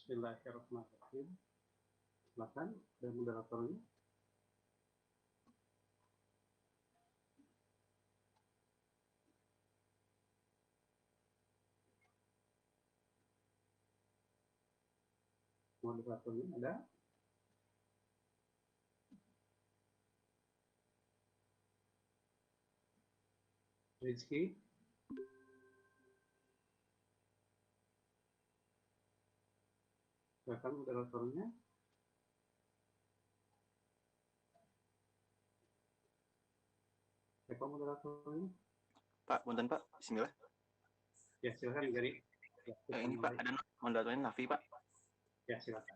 Bismillahirrahmanirrahim. Silakan dan moderatornya. Moderatornya ada? Rizky. Silakan moderatornya. Siapa moderatornya? Pak, punten Pak, bismillah. Ya, silakan Gary. Ya, Ini Pak, ada moderatornya Nafi Pak. Ya, silakan.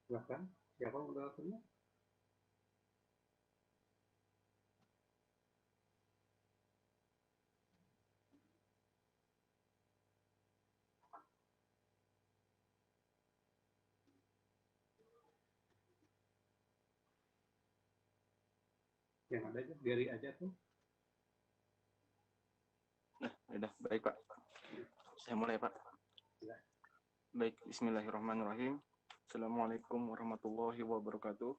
Silakan. Siapa moderatornya? Yang ada aja, Gary aja tuh. Nah, udah baik Pak. Saya mulai Pak. Ya. Baik, bismillahirrahmanirrahim. Assalamualaikum warahmatullahi wabarakatuh.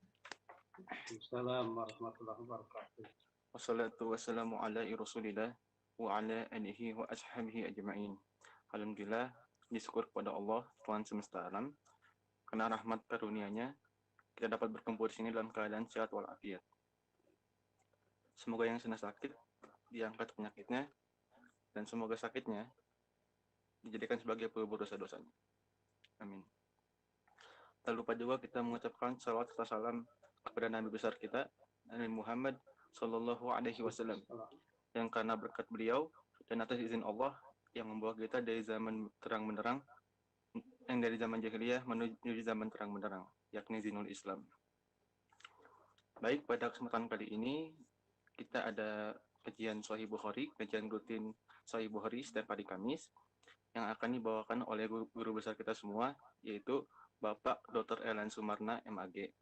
Assalamualaikum warahmatullahi wabarakatuh. Wassalatu wassalamu ala rasulillah wa ala alihi wa ashabihi ajma'in. Alhamdulillah, disyukur kepada Allah, Tuhan semesta alam. Karena rahmat karunia-Nya, kita dapat berkumpul di sini dalam keadaan sehat walafiat. Semoga yang sedang sakit diangkat penyakitnya, dan semoga sakitnya dijadikan sebagai pelebur dosa-dosanya. Amin. Tak lupa juga kita mengucapkan salawat serta salam kepada Nabi besar kita, Nabi Muhammad Sallallahu Alaihi Wasallam, yang karena berkat beliau dan atas izin Allah yang membawa kita dari zaman terang benderang, yang dari zaman jahiliyah menuju zaman terang benderang, yakni dinul Islam. Baik, pada kesempatan kali ini kita ada kajian Sahih Bukhari, kajian rutin Sahih Bukhari setiap hari Kamis, yang akan dibawakan oleh guru besar kita semua, yaitu Bapak Dr. Elan Sumarna, MAG.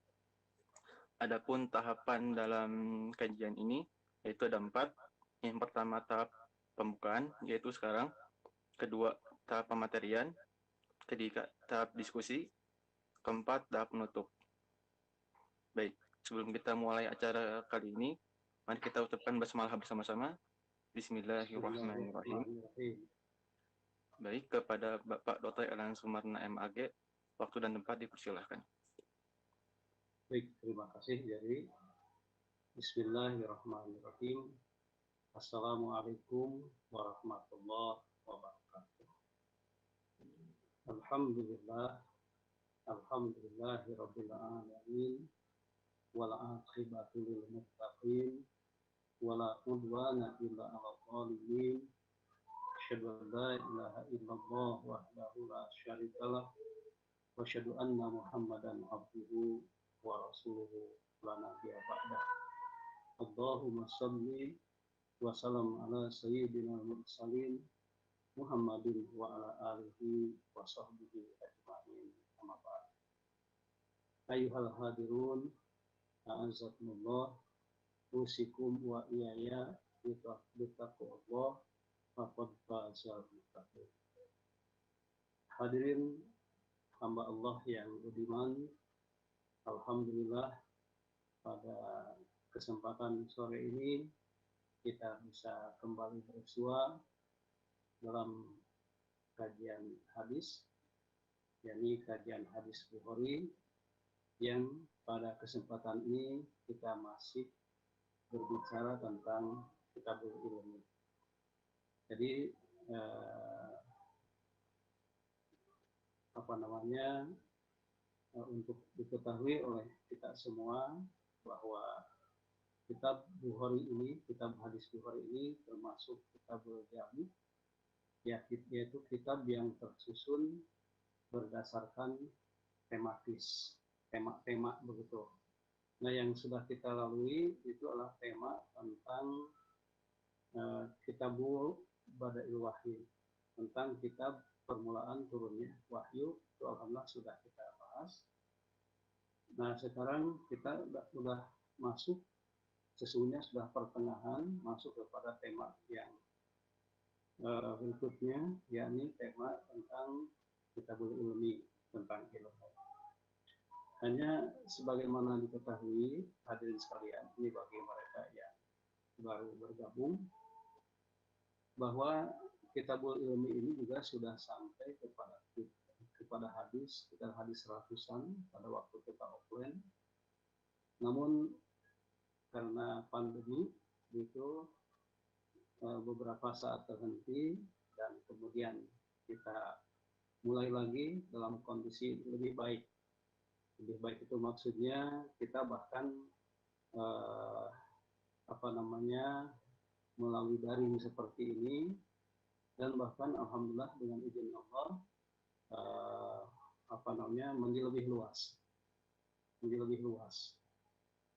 Adapun tahapan dalam kajian ini, yaitu ada 4. Yang pertama tahap pembukaan, yaitu sekarang. Kedua, tahap pematerian. Ketiga, tahap diskusi. Keempat, tahap penutup. Baik, sebelum kita mulai acara kali ini, mari kita ucapkan basmalah bersama-sama. Bismillahirrahmanirrahim. Baik, kepada Bapak Dr. Elan Sumarna, MAG, waktu dan tempat dipersilahkan. Baik, terima kasih. Jadi, Bismillahirrahmanirrahim. Assalamualaikum warahmatullahi wabarakatuh. Alhamdulillahirabbil alamin. Wal aqibatu lil muttaqin. Wala udwana illa 'alal zalimin. Asyhadu an la ilaha illallah wahdahu la syarikalah wa asyhadu anna Muhammadan abduhu wa rasuluhu la nabiyya ba'dah. Allahumma shalli wa sallam ala sayyidina mursalin Muhammadin wa ala alihi wa sahbihi ajma'in. Amma ba'd. Ayyuhal hadirun, a'azzakumullah, usikum wa iyaya bitaqwallah faqad fazal muttaqin. Hadirin hamba Allah yang budiman, alhamdulillah pada kesempatan sore ini kita bisa kembali bersua dalam kajian hadis, yakni kajian hadis Bukhari, yang pada kesempatan ini kita masih berbicara tentang kitabul ilmi. Jadi untuk diketahui oleh kita semua bahwa kitab Bukhari ini, kitab hadis Bukhari ini termasuk kitabul jami, yaitu kitab yang tersusun berdasarkan tematis, tema-tema begitu. Nah, yang sudah kita lalui itu adalah tema tentang kitabul Bada'il Wahyi, tentang kitab permulaan turunnya wahyu, itu alhamdulillah sudah kita bahas. Nah, sekarang kita sudah masuk, sesungguhnya sudah pertengahan masuk kepada tema yang berikutnya, yakni tema tentang kitabul ilmi, tentang ilmu. Hanya sebagaimana diketahui hadirin sekalian, ini bagi mereka yang baru bergabung, bahwa kitabul ilmi ini juga sudah sampai kepada hadis, sekitar hadis ratusan pada waktu kita offline. Namun karena pandemi itu beberapa saat terhenti, dan kemudian kita mulai lagi dalam kondisi lebih baik. Lebih baik itu maksudnya kita bahkan melalui daring seperti ini, dan bahkan alhamdulillah dengan izin Allah menjadi lebih luas.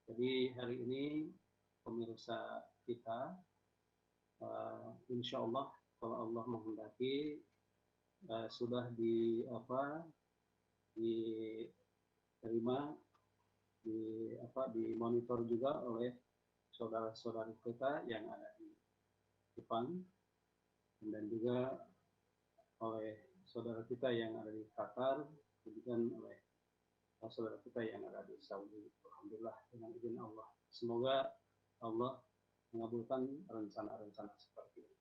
Jadi hari ini pemirsa kita, insya Allah kalau Allah menghendaki sudah diterima, dimonitor juga oleh saudara-saudara kita yang ada di Jepang, dan juga oleh saudara kita yang ada di Qatar, kemudian oleh saudara kita yang ada di Saudi. Alhamdulillah dengan izin Allah. Semoga Allah mengabulkan rencana-rencana seperti ini.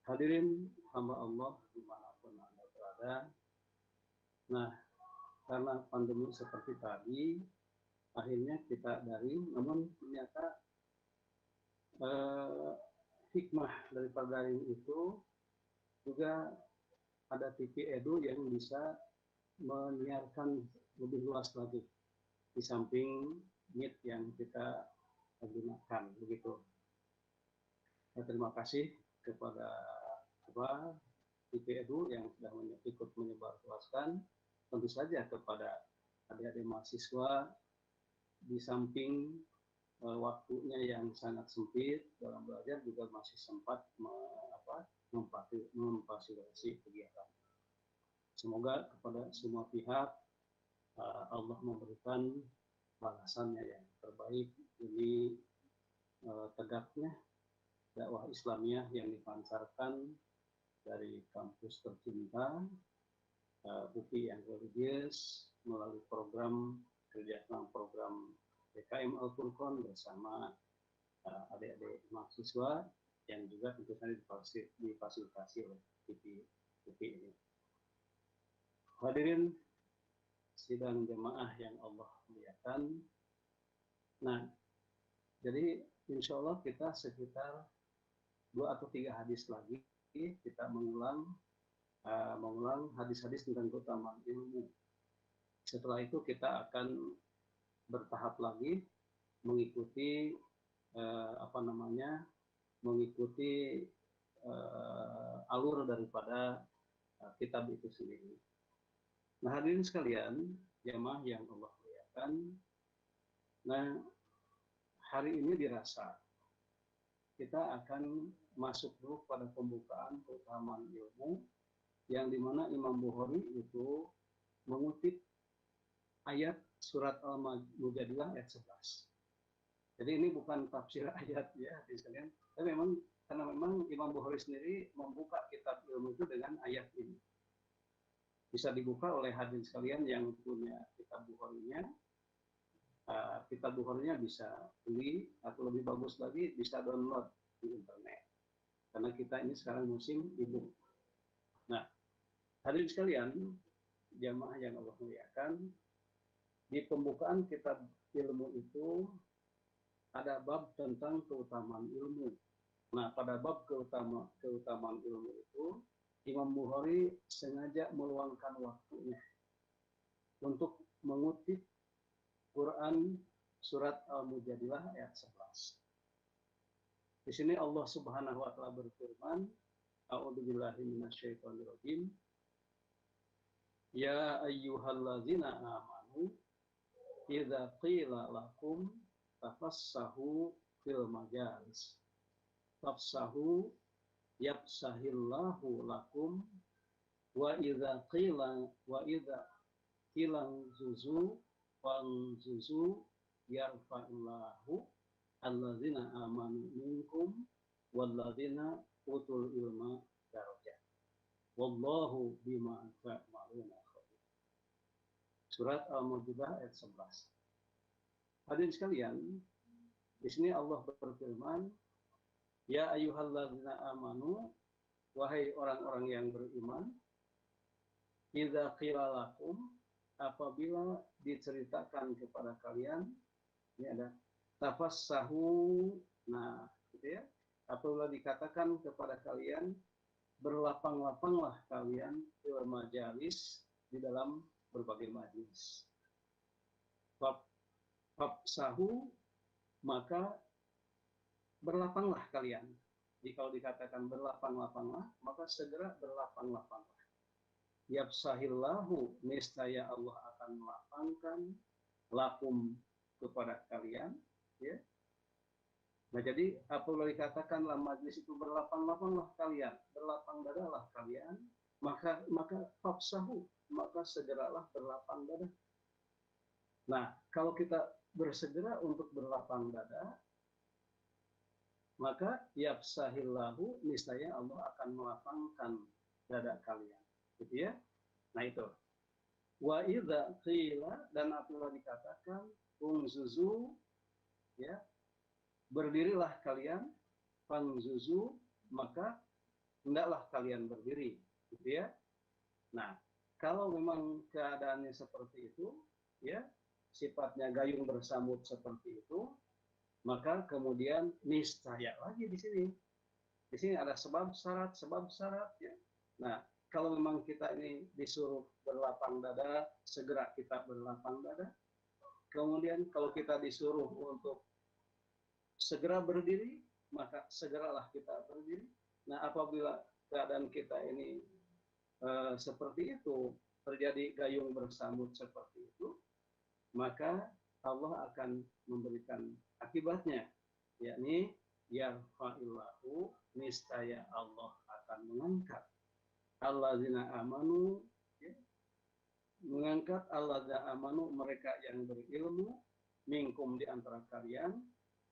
Hadirin hamba Allah dimanapun Anda berada. Nah, karena pandemi seperti tadi, akhirnya kita daring, namun ternyata hikmah daripada daring itu juga ada TV Edu yang bisa menyiarkan lebih luas lagi di samping Meet yang kita gunakan, begitu. Terima kasih kepada TV Edu yang sudah ikut menyebarluaskan, tentu saja kepada adik-adik mahasiswa, di samping waktunya yang sangat sempit dalam belajar, juga masih sempat memfasilitasi kegiatan. Semoga kepada semua pihak Allah memberikan balasannya yang terbaik demi tegaknya dakwah Islamiyah yang dipancarkan dari kampus tercinta, UPI yang religius, melalui kerjasama program BKM Al-Furqan bersama adik-adik mahasiswa yang juga tentu saja difasilitasi oleh UPI ini. Hadirin sidang jemaah yang Allah muliakan. Nah, jadi insya Allah kita sekitar 2 atau 3 hadis lagi kita mengulang hadis-hadis tentang keutamaan ilmu. Setelah itu kita akan bertahap lagi mengikuti alur daripada kitab itu sendiri. Nah, hadirin sekalian, jamaah yang Allah muliakan. Nah, hari ini dirasa kita akan masuk dulu pada pembukaan keutamaan ilmu, yang dimana Imam Bukhari itu mengutip ayat surat Al-Mujadilah ayat 11. Jadi ini bukan tafsir ayat ya, hadirin sekalian, tapi karena memang Imam Bukhari sendiri membuka kitab ilmu itu dengan ayat ini. Bisa dibuka oleh hadirin sekalian yang punya kitab Bukhari-nya. Kitab Bukhari-nya bisa beli, atau lebih bagus lagi bisa download di internet. Karena kita ini sekarang musim e-book. Nah, hadirin sekalian, jamaah yang Allah muliakan, di pembukaan kitab ilmu itu ada bab tentang keutamaan ilmu. Nah, pada bab keutamaan ilmu itu, Imam Bukhari sengaja meluangkan waktunya untuk mengutip Quran surat Al-Mujadilah ayat 11. Di sini Allah Subhanahu wa taala berfirman, A'udzubillahi minasyaitonirrajim. Ya ayyuhallazina amanu idza qila lakum tafassahu fil majalis fafsahu yafsahillahu lakum wa idza qila zuzu fanzuzu yarfa'illahu alladzina amanu minkum walladzina utul ilma darajat wallahu bima ta'maluna khabir. Surat Al-Maidah ayat 11. Hadirin sekalian, di sini Allah berfirman, ya ayyuhalladzina amanu, wahai orang-orang yang beriman, idza qila lakum, apabila diceritakan kepada kalian, ini ada tafassahu, nah gitu ya, apabila dikatakan kepada kalian, berlapang-lapanglah kalian fil majalis, di dalam berbagai majelis. Fafsahu, maka berlapanglah kalian. Jadi kalau dikatakan berlapang-lapanglah, maka segera berlapang-lapanglah. Yafsahillahu, niscaya Allah akan melapangkan lakum kepada kalian, ya. Nah, jadi apabila dikatakanlah majlis itu berlapang-lapanglah kalian, berlapang dadalah kalian, maka fafsahu, maka segeralah berlapang dada. Nah, kalau kita bersegera untuk berlapang dada, maka yafsahillahu, niscaya Allah akan melapangkan dada kalian, gitu ya. Nah itu. Wa idza qila, dan apabila dikatakan umzuzu, ya, berdirilah kalian, fanzuzu, maka hendaklah kalian berdiri, gitu ya. Nah, kalau memang keadaannya seperti itu, ya, sifatnya gayung bersambut seperti itu, maka kemudian niscaya lagi di sini. Di sini ada sebab syarat ya. Nah, kalau memang kita ini disuruh berlapang dada, segera kita berlapang dada. Kemudian kalau kita disuruh untuk segera berdiri, maka segeralah kita berdiri. Nah, apabila keadaan kita ini seperti itu, terjadi gayung bersambut seperti itu, maka Allah akan memberikan akibatnya, yakni yarfa'illahu, niscaya Allah akan mengangkat alladzina amanu, ya, mengangkat alladzina amanu, mereka yang berilmu, minkum, di antara kalian,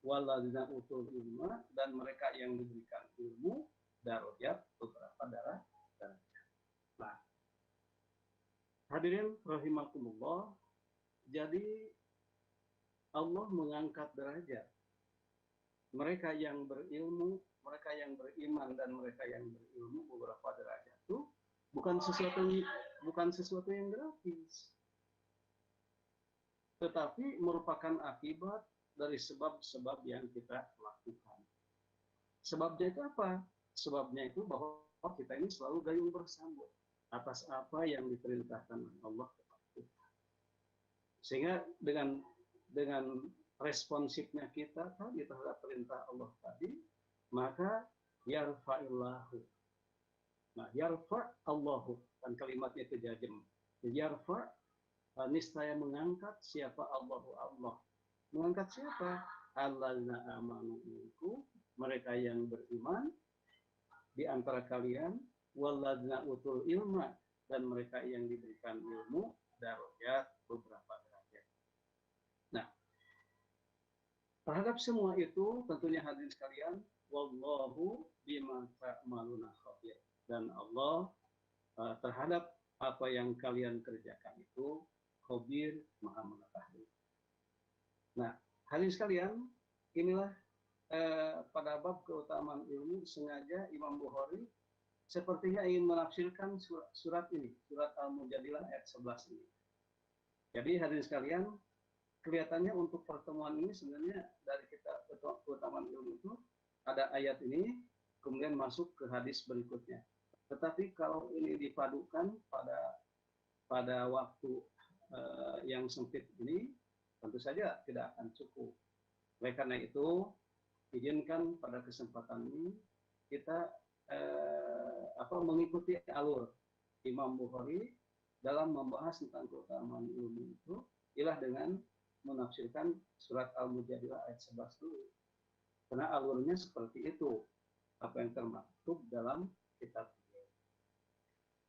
walladzina utul ilma, dan mereka yang diberikan ilmu, darajat, beberapa darajat. Nah, hadirin rahimakumullah, jadi Allah mengangkat derajat mereka yang berilmu, mereka yang beriman, dan mereka yang berilmu, beberapa derajat itu bukan sesuatu yang gratis, tetapi merupakan akibat dari sebab-sebab yang kita lakukan. Sebabnya itu apa? Sebabnya itu bahwa kita ini selalu gayung bersambut atas apa yang diperintahkan Allah kepada kita. Sehingga dengan responsifnya kita tadi terhadap perintah Allah tadi, maka yarfa'illahu. Nah, yarfa' Allahu, kan kalimatnya itu jazm. Yarfa', niscaya mengangkat siapa Allahu, Allah. Mengangkat siapa? Alladzina amanu minkum, mereka yang beriman di antara kalian, walladzina utul ilma, dan mereka yang diberikan ilmu, darajat, beberapa derajat. Nah, terhadap semua itu tentunya hadirin sekalian, wallahu bima ta'maluna khabir, dan Allah terhadap apa yang kalian kerjakan itu khabir, maha mengetahui. Nah, hadirin sekalian, inilah pada bab keutamaan ilmu, sengaja Imam Bukhari sepertinya ingin menafsirkan surat ini, surat Al-Mujadilah ayat 11 ini. Jadi hadirin sekalian, kelihatannya untuk pertemuan ini sebenarnya dari kita keutamaan ilmu itu ada ayat ini, kemudian masuk ke hadis berikutnya. Tetapi kalau ini dipadukan pada waktu yang sempit ini, tentu saja tidak akan cukup. Oleh karena itu, izinkan pada kesempatan ini kita mengikuti alur Imam Bukhari dalam membahas tentang keutamaan ilmu itu, ialah dengan menafsirkan surat Al-Mujadilah ayat 11 dulu. Karena alurnya seperti itu. apa yang termaktub dalam kitab.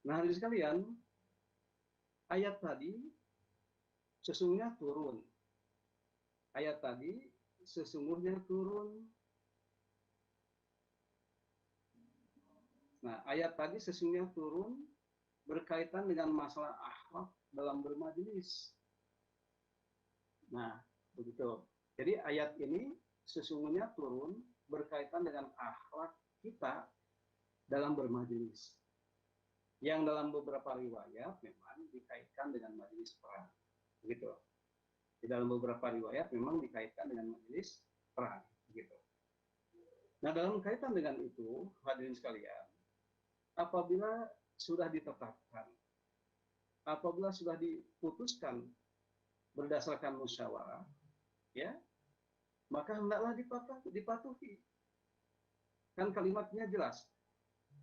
Nah, hadirin sekalian, ayat tadi sesungguhnya turun. Ayat tadi sesungguhnya turun. Nah, ayat tadi sesungguhnya turun berkaitan dengan masalah akhlak dalam bermajelis. Nah, begitu. Jadi ayat ini sesungguhnya turun berkaitan dengan akhlak kita dalam bermajelis. Yang dalam beberapa riwayat memang dikaitkan dengan majelis perang. Begitu. Di dalam beberapa riwayat memang dikaitkan dengan majelis perang. Begitu. Nah, dalam kaitan dengan itu, hadirin sekalian, apabila sudah ditetapkan, apabila sudah diputuskan berdasarkan musyawarah, ya, maka hendaklah dipatuhi. Kan kalimatnya jelas.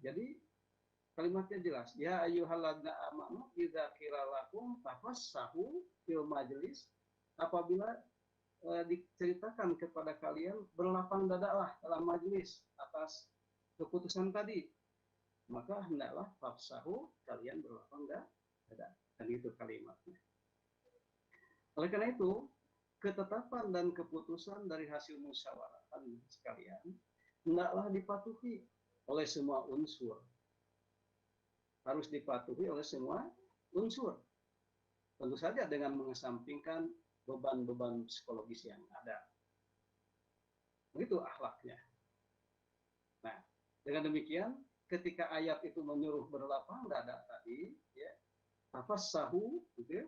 Jadi kalimatnya jelas. Ya ayyuhalladzina amanu idza qila lakum tafassahu fil majlis, apabila diceritakan kepada kalian berlapang dadalah dalam majelis atas keputusan tadi, maka hendaklah tafsahu, kalian berlapang dada. Dan itu kalimatnya. Oleh karena itu, ketetapan dan keputusan dari hasil musyawarah sekalian hendaklah dipatuhi oleh semua unsur. Harus dipatuhi oleh semua unsur. Tentu saja dengan mengesampingkan beban-beban psikologis yang ada. Begitu akhlaknya. Nah, dengan demikian, ketika ayat itu menyuruh berlapang dada tadi, ya, tafassahu, gitu ya,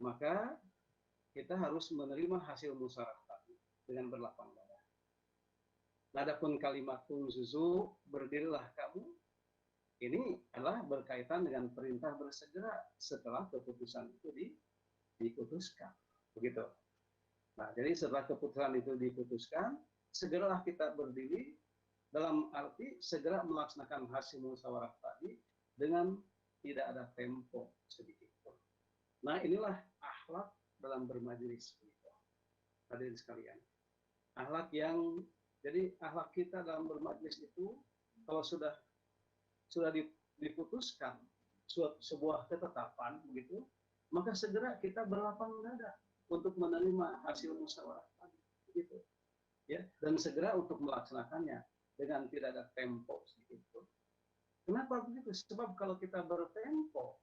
maka kita harus menerima hasil musyawarah tadi dengan berlapang dada. Adapun kalimat unzuzu, berdirilah kamu, ini adalah berkaitan dengan perintah bersegera setelah keputusan itu diputuskan. Begitu. Nah, jadi setelah keputusan itu diputuskan, segeralah kita berdiri, dalam arti segera melaksanakan hasil musyawarah tadi dengan tidak ada tempo sedikit pun. Nah, inilah akhlak dalam bermajelis. Hadirin sekalian. Akhlak yang, jadi akhlak kita dalam bermajelis itu, kalau sudah diputuskan sebuah ketetapan begitu, maka segera kita berlapang dada untuk menerima hasil musyawarah tadi, begitu, ya, dan segera untuk melaksanakannya dengan tidak ada tempo sedikit pun. Kenapa begitu? Sebab kalau kita bertempo,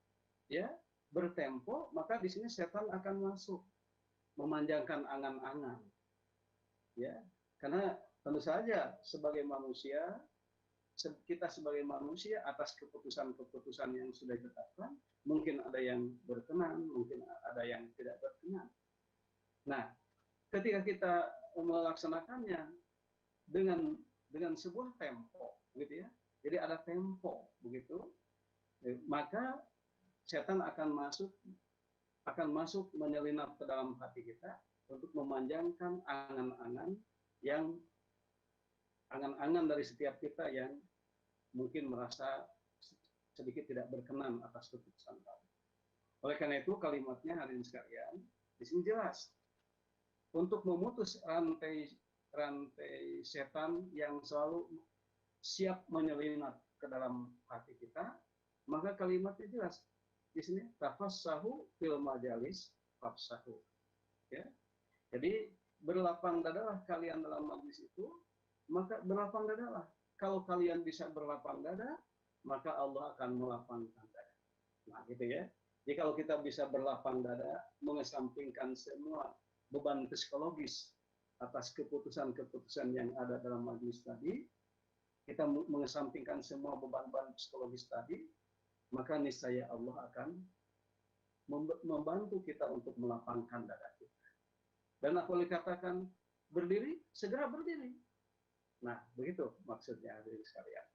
ya, bertempo, maka di sini setan akan masuk memanjangkan angan-angan, ya, karena tentu saja sebagai manusia, kita sebagai manusia atas keputusan-keputusan yang sudah ditetapkan, mungkin ada yang berkenan, mungkin ada yang tidak berkenan. Nah, ketika kita melaksanakannya dengan sebuah tempo, gitu ya, jadi ada tempo, begitu, maka setan akan masuk menyelinap ke dalam hati kita untuk memanjangkan angan-angan dari setiap kita yang mungkin merasa sedikit tidak berkenan atas keputusan tadi. Oleh karena itu kalimatnya hadirin sekalian di sini jelas, untuk memutus rantai setan yang selalu siap menyelinap ke dalam hati kita, maka kalimatnya jelas di sini, tafassahu fil majalis fafsahu. Ya. Jadi berlapang dadalah kalian dalam majlis itu, maka berlapang dadalah. Kalau kalian bisa berlapang dada, maka Allah akan melapangkan dada. Nah, gitu ya. Jadi kalau kita bisa berlapang dada, mengesampingkan semua beban psikologis atas keputusan-keputusan yang ada dalam majlis tadi, kita mengesampingkan semua beban-beban psikologis tadi, maka niscaya Allah akan membantu kita untuk melapangkan dada kita. Dan aku boleh katakan berdiri, segera berdiri. Nah, begitu maksudnya hadirin sekalian.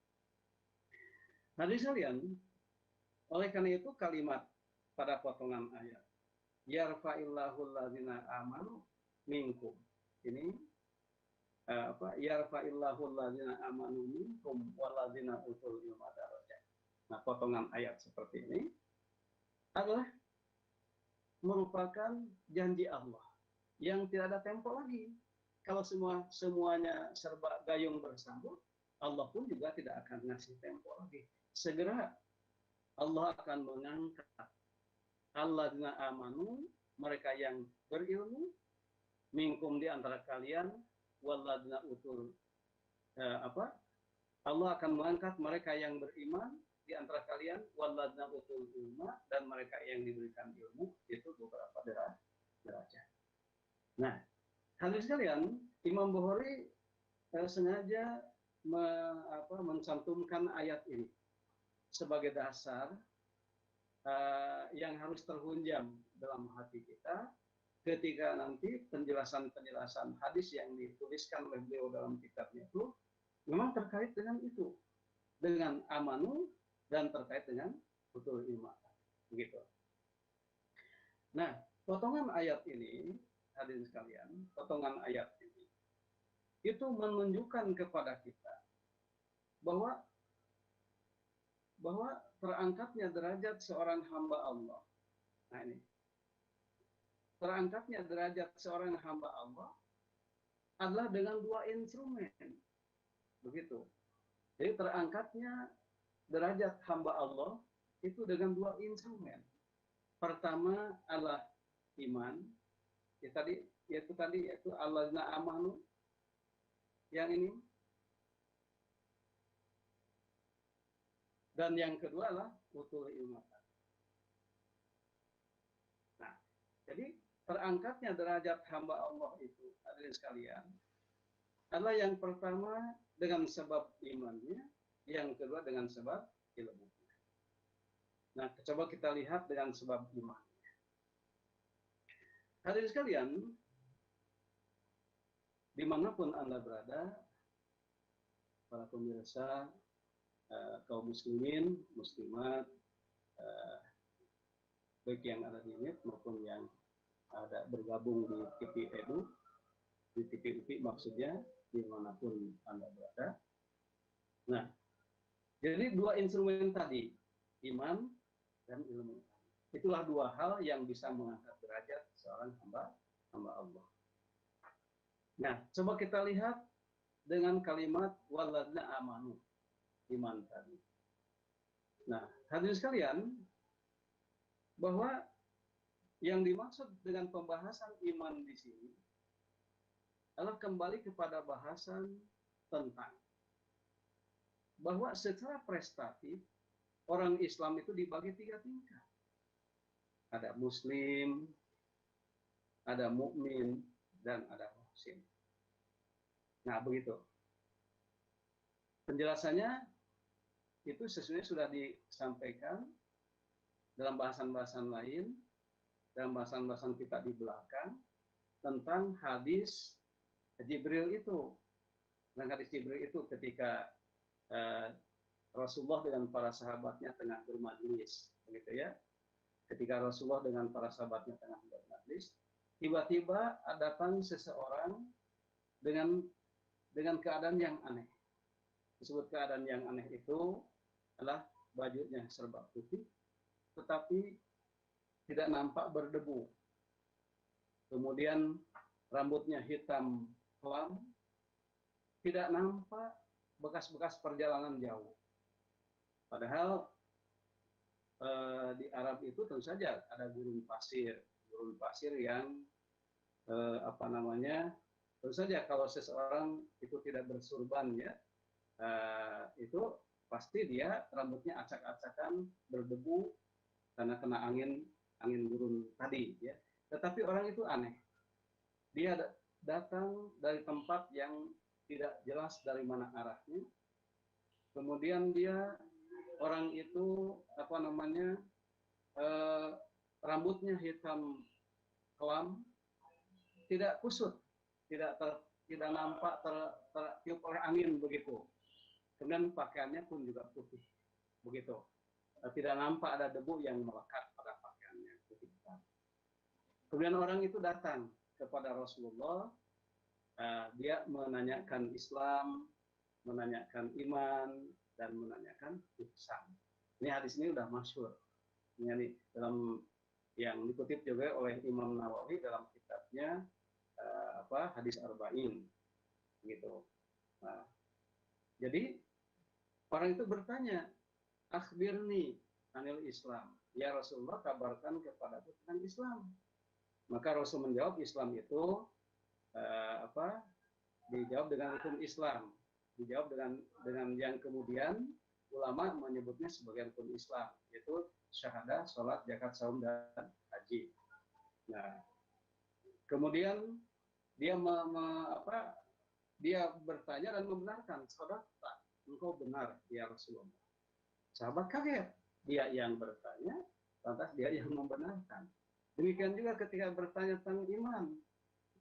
Hadirin sekalian, oleh karena itu kalimat pada potongan ayat, yarfa'illahu allazina amanu minkum. Ini yarfa'illahu allazina amanu minkum wallazina utul ilma darajat. Nah, potongan ayat seperti ini adalah merupakan janji Allah yang tidak ada tempo lagi. Kalau semuanya serba gayung bersambut, Allah pun juga tidak akan ngasih tempo lagi. Segera Allah akan mengangkat alladzina amanu, mereka yang berilmu, minkum di antara kalian, walladzina utul Allah akan mengangkat mereka yang beriman di antara kalian, walladzina utul ilma, dan mereka yang diberikan ilmu, itu beberapa derajat. Nah, hadirin sekalian, Imam Bukhari sengaja mencantumkan ayat ini sebagai dasar yang harus terhunjam dalam hati kita ketika nanti penjelasan-penjelasan hadis yang dituliskan oleh beliau dalam kitabnya itu memang terkait dengan itu, dengan amanu dan terkait dengan utul ilma, begitu. Nah, potongan ayat ini, hadirin sekalian, potongan ayat ini itu menunjukkan kepada kita bahwa terangkatnya derajat seorang hamba Allah. Nah ini, terangkatnya derajat seorang hamba Allah adalah dengan dua instrumen, begitu. Jadi terangkatnya derajat hamba Allah itu dengan dua instrumen. Pertama adalah iman, yaitu alladzina amanu, yang ini. Dan yang kedua adalah utul ilmu. Nah, jadi terangkatnya derajat hamba Allah itu, hadirin sekalian, adalah yang pertama dengan sebab imannya, yang kedua dengan sebab ilmu. Nah, coba kita lihat dengan sebab imannya. Hadirin sekalian, dimanapun Anda berada, para pemirsa, kaum muslimin, muslimat, baik yang ada di net maupun yang ada bergabung di TV Edu, di TV UPI maksudnya, dimanapun Anda berada. Nah, jadi dua instrumen tadi, iman dan ilmu. Itulah dua hal yang bisa mengangkat derajat seorang hamba Allah. Nah, coba kita lihat dengan kalimat walladzina amanu, iman tadi. Nah, hadirin sekalian, bahwa yang dimaksud dengan pembahasan iman di sini adalah kembali kepada bahasan tentang bahwa secara prestatif orang Islam itu dibagi 3 tingkat. Ada muslim, ada mukmin, dan ada muhsin. Nah, begitu. Penjelasannya itu sesungguhnya sudah disampaikan dalam bahasan-bahasan lain, dalam bahasan-bahasan kita di belakang, tentang hadis Jibril itu. Dan hadis Jibril itu ketika Rasulullah dengan para sahabatnya tengah bermajlis, begitu ya. Ketika Rasulullah dengan para sahabatnya tengah bermajlis, tiba-tiba datang seseorang dengan keadaan yang aneh. Disebut keadaan yang aneh itu adalah bajunya serba putih, tetapi tidak nampak berdebu. Kemudian rambutnya hitam kelam, tidak nampak bekas-bekas perjalanan jauh. Padahal di Arab itu tentu saja ada gurun pasir yang tentu saja kalau seseorang itu tidak bersurban ya, itu pasti dia rambutnya acak-acakan, berdebu karena kena angin gurun tadi ya. Tetapi orang itu aneh. Dia datang dari tempat yang tidak jelas dari mana arahnya. Kemudian orang itu rambutnya hitam kelam, tidak kusut, tidak nampak tertiup oleh angin begitu. Kemudian pakaiannya pun juga putih, begitu. Tidak nampak ada debu yang melekat pada pakaiannya. Kemudian orang itu datang kepada Rasulullah, dia menanyakan Islam, menanyakan iman, dan menanyakan ihsan. Ini hadis ini sudah masyhur. Ini dalam yang dikutip juga oleh Imam Nawawi dalam kitabnya Hadis Arba'in, gitu. Nah, Jadi orang itu bertanya, akhbirni anil Islam. Ya Rasulullah, kabarkan kepadaku tentang Islam. Maka Rasul menjawab, Islam itu apa? Dijawab dengan hukum Islam. Dijawab dengan yang kemudian ulama menyebutnya sebagai rukun Islam, yaitu syahadah, sholat, zakat, saum, dan haji. Nah, kemudian dia dia bertanya dan membenarkan, saudara, engkau benar ya Rasulullah. Sahabat kaget, dia yang bertanya, lantas dia yang membenarkan. Demikian juga ketika bertanya tentang iman,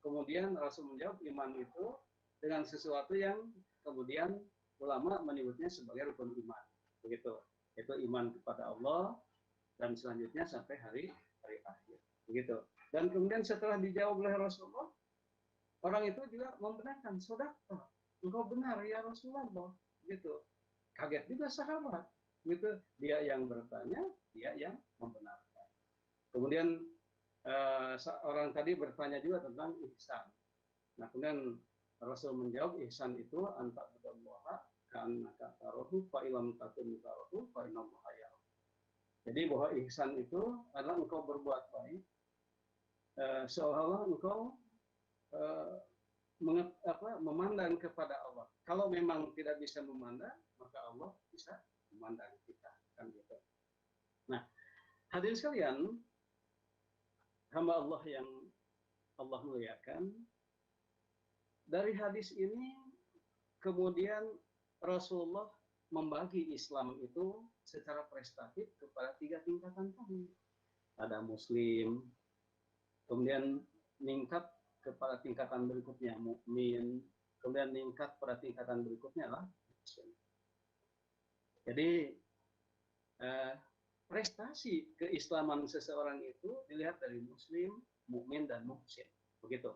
kemudian Rasul menjawab, iman itu dengan sesuatu yang kemudian ulama menyebutnya sebagai rukun iman. Begitu. Itu iman kepada Allah dan selanjutnya sampai hari akhir. Begitu. Dan kemudian setelah dijawab oleh Rasulullah, orang itu juga membenarkan, saudara, engkau benar ya Rasulullah. Gitu. Kaget juga sahabat. Gitu. Dia yang bertanya, dia yang membenarkan. Kemudian orang tadi bertanya juga tentang ihsan. Nah, kemudian Rasul menjawab, ihsan itu anta budallaha ka'annaka tarahu fa illam takun tarahu fa innallaha yarah. Jadi bahwa ihsan itu adalah engkau berbuat baik seolah-olah engkau memandang kepada Allah. Kalau memang tidak bisa memandang, maka Allah bisa memandang kita, kan gitu. Nah, hadirin sekalian, hamba Allah yang Allah muliakan, dari hadis ini kemudian Rasulullah membagi Islam itu secara prestatif kepada 3 tingkatan tadi. Ada Muslim, kemudian meningkat kepada tingkatan berikutnya mukmin, kemudian meningkat pada tingkatan berikutnya adalah Muslim. Jadi prestasi keislaman seseorang itu dilihat dari Muslim, mukmin, dan muhsin. Begitu.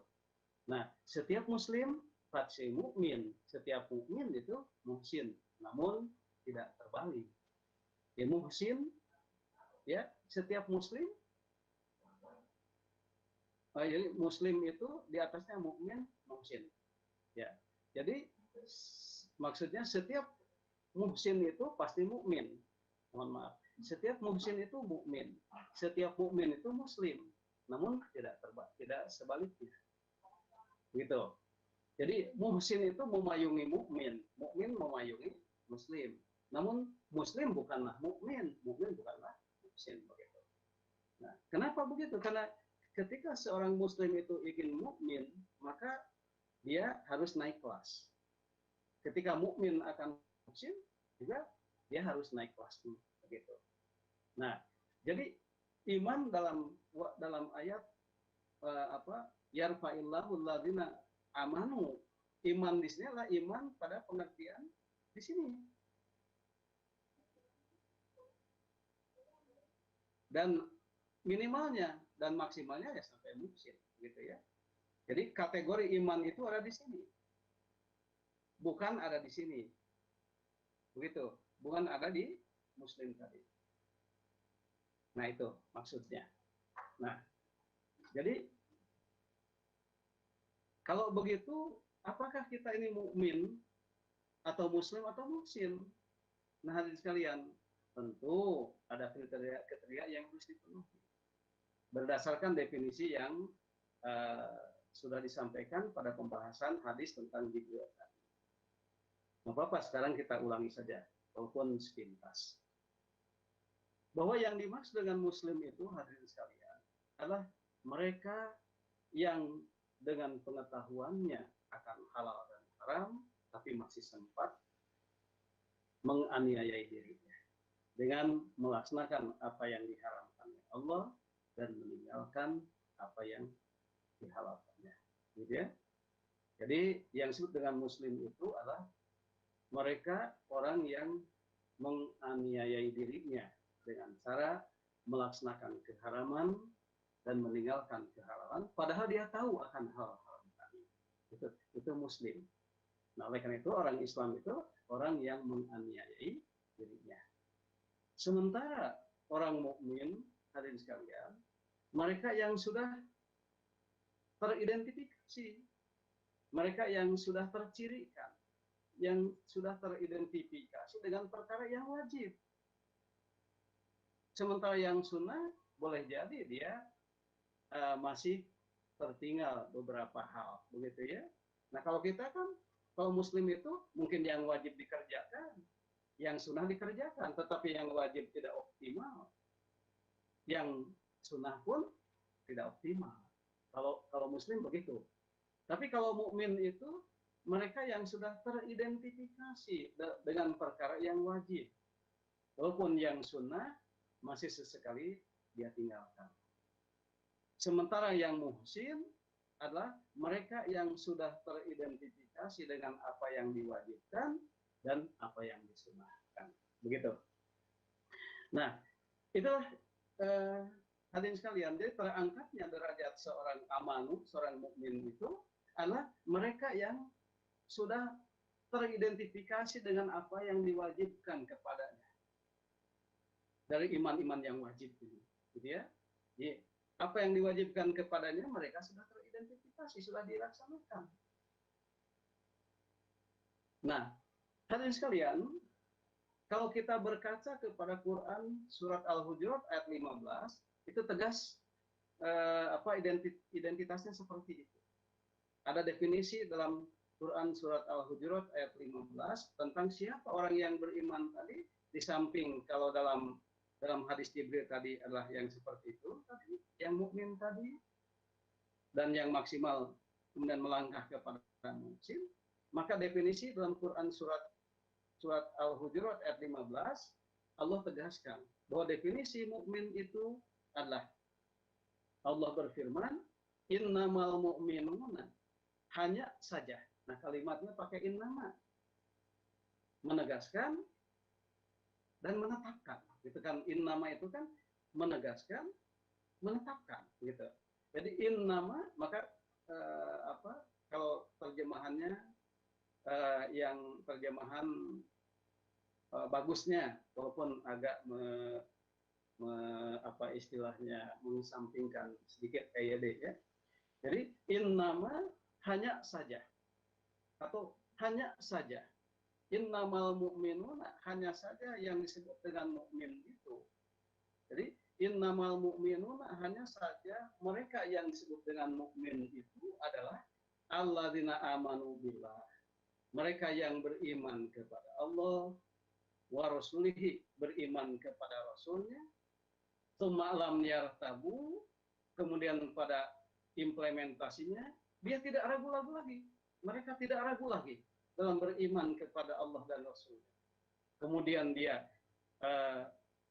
Nah, setiap Muslim pasti mukmin, setiap mukmin itu muhsin, namun tidak terbalik. Ya, muhsin, ya, setiap Muslim, jadi Muslim itu di atasnya mukmin, muhsin. Ya, jadi maksudnya setiap muhsin itu pasti mukmin. Mohon maaf. Setiap muhsin itu mukmin, setiap mukmin itu Muslim, namun tidak sebaliknya. Gitu. Jadi muhsin itu memayungi mukmin, mukmin memayungi Muslim. Namun Muslim bukanlah mukmin, mukmin bukanlah muhsin, begitu. Nah, kenapa begitu? Karena ketika seorang Muslim itu ingin mukmin, maka dia harus naik kelas. Ketika mukmin akan muhsin, juga dia harus naik kelas dulu, begitu. Nah, jadi iman dalam ayat yarfa'illahu alladzina amanu, iman di sini adalah iman pada pengertian di sini. Dan minimalnya dan maksimalnya ya sampai muhsin, gitu ya. Jadi kategori iman itu ada di sini, bukan ada di sini, begitu. Bukan ada di Muslim tadi. Nah, itu maksudnya. Nah, jadi kalau begitu, apakah kita ini mukmin atau Muslim atau muhsin? Nah, hadirin sekalian, tentu ada kriteria yang harus dipenuhi berdasarkan definisi yang sudah disampaikan pada pembahasan hadis tentang Jibril tadi. Apa-apa, sekarang kita ulangi saja, walaupun sepintas. Bahwa yang dimaksud dengan Muslim itu, hadirin sekalian, adalah mereka yang dengan pengetahuannya akan halal dan haram, tapi masih sempat menganiayai dirinya dengan melaksanakan apa yang diharamkan oleh Allah dan meninggalkan apa yang dihalalkannya. Gitu ya. Jadi yang disebut dengan Muslim itu adalah mereka orang yang menganiayai dirinya dengan cara melaksanakan keharaman dan meninggalkan kehalalan, padahal dia tahu akan hal-hal tadi. Itu Muslim. Nah, oleh karena itu orang Islam itu orang yang menganiayai dirinya. Sementara orang mukmin, hadirin sekalian, mereka yang sudah teridentifikasi, mereka yang sudah tercirikan yang sudah teridentifikasi dengan perkara yang wajib. Sementara yang sunnah boleh jadi dia masih tertinggal beberapa hal, begitu ya. Nah kalau kita kan, kalau muslim itu mungkin yang wajib dikerjakan, yang sunnah dikerjakan, tetapi yang wajib tidak optimal, yang sunnah pun tidak optimal. Kalau muslim begitu. Tapi kalau mukmin itu mereka yang sudah teridentifikasi dengan perkara yang wajib, walaupun yang sunnah masih sesekali dia tinggalkan. Sementara yang muhsin adalah mereka yang sudah teridentifikasi dengan apa yang diwajibkan dan apa yang disunahkan. Begitu. Nah, itulah hadirin sekalian. Jadi terangkatnya derajat seorang amanu, seorang mukmin itu adalah mereka yang sudah teridentifikasi dengan apa yang diwajibkan kepadanya dari iman-iman yang wajib ini, gitu ya. Jadi, apa yang diwajibkan kepadanya mereka sudah teridentifikasi, sudah dilaksanakan. Nah, hadirin sekalian, kalau kita berkaca kepada Quran surat Al-Hujurat ayat 15, itu tegas identitasnya seperti itu. Ada definisi dalam Quran surat Al-Hujurat ayat 15 tentang siapa orang yang beriman tadi, di samping kalau dalam hadis Jibril tadi adalah yang seperti itu tadi, yang mukmin tadi, dan yang maksimal kemudian melangkah kepada muhsin, maka definisi dalam Quran surat Al-Hujurat ayat 15 Allah tegaskan bahwa definisi mukmin itu adalah, Allah berfirman, innamal mu'minuna, hanya saja. Nah, kalimatnya pakai innama, menegaskan dan menetapkan. Gitu kan, innama itu kan menegaskan, menetapkan, gitu. Jadi innama, maka kalau terjemahannya yang terjemahan bagusnya, walaupun agak istilahnya mengesampingkan sedikit kayak ya. Jadi innama, hanya saja, atau hanya saja. Innamal mu'minuna, hanya saja yang disebut dengan mukmin itu. Jadi innamal mu'minuna, hanya saja mereka yang disebut dengan mukmin itu adalah alladzina amanu billah, mereka yang beriman kepada Allah, wa rasulihi, beriman kepada rasulnya, tsumma lam yartabu, kemudian pada implementasinya dia tidak ragu-ragu lagi. Mereka tidak ragu lagi dalam beriman kepada Allah dan Rasulnya.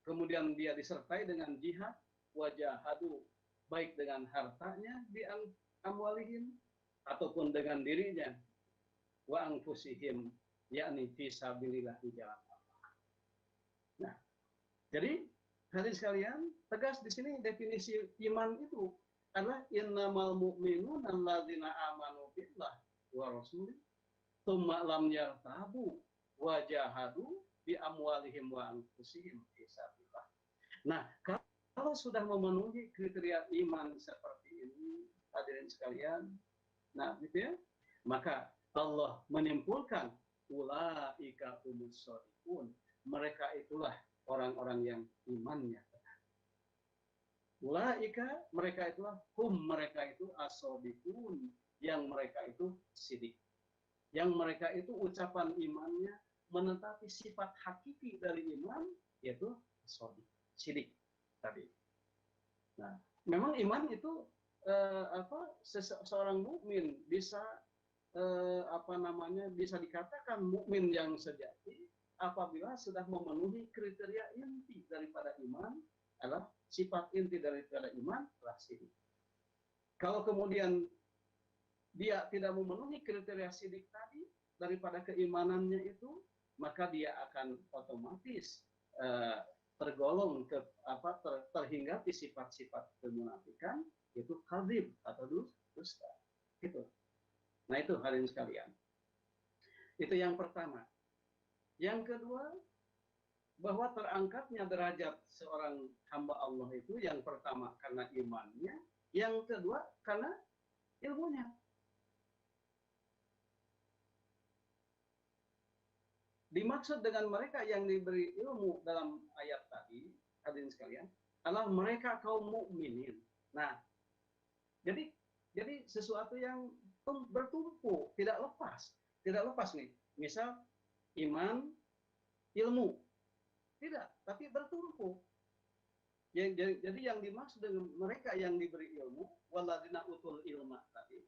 Kemudian dia disertai dengan jihad, wajahadu, baik dengan hartanya di amwalihim ataupun dengan dirinya, wa anfusihim, yakni fisabilillah, di jalan Allah. Nah, jadi hadirin sekalian, tegas di sini definisi iman itu adalah innamal mu'minuna alladzina amanu billah wa rasulih tsumma lam yartabu wa jahadu bi amwalihim wa anfusihim fisabilillah. Nah, kalau sudah memenuhi kriteria iman seperti ini, hadirin sekalian, nah gitu ya, maka Allah menyimpulkan ulaika humus shodiqun, mereka itulah orang-orang yang imannya benar. Ulaika, mereka itulah mereka itu as-shodiqun, yang mereka itu sidik, yang mereka itu ucapan imannya menetapi sifat hakiki dari iman, yaitu shodiq, sidik tadi. Nah, memang iman itu seorang mukmin bisa bisa dikatakan mukmin yang sejati apabila sudah memenuhi kriteria inti daripada iman, adalah sifat inti daripada iman adalah sidik. Kalau kemudian dia tidak memenuhi kriteria sidik tadi daripada keimanannya itu, maka dia akan otomatis tergolong terhinggapi sifat-sifat kemunafikan, yaitu kadzib atau dusta. Gitu. Nah, itu hadirin sekalian. Itu yang pertama. Yang kedua, bahwa terangkatnya derajat seorang hamba Allah itu yang pertama karena imannya, yang kedua karena ilmunya. dimaksud dengan mereka yang diberi ilmu dalam ayat tadi, hadirin sekalian, adalah mereka kaum mukminin. Nah, jadi sesuatu yang bertumpu, tidak lepas nih. Misal iman, ilmu, tidak, tapi bertumpu. Jadi yang dimaksud dengan mereka yang diberi ilmu, waladina utul ilma tadi,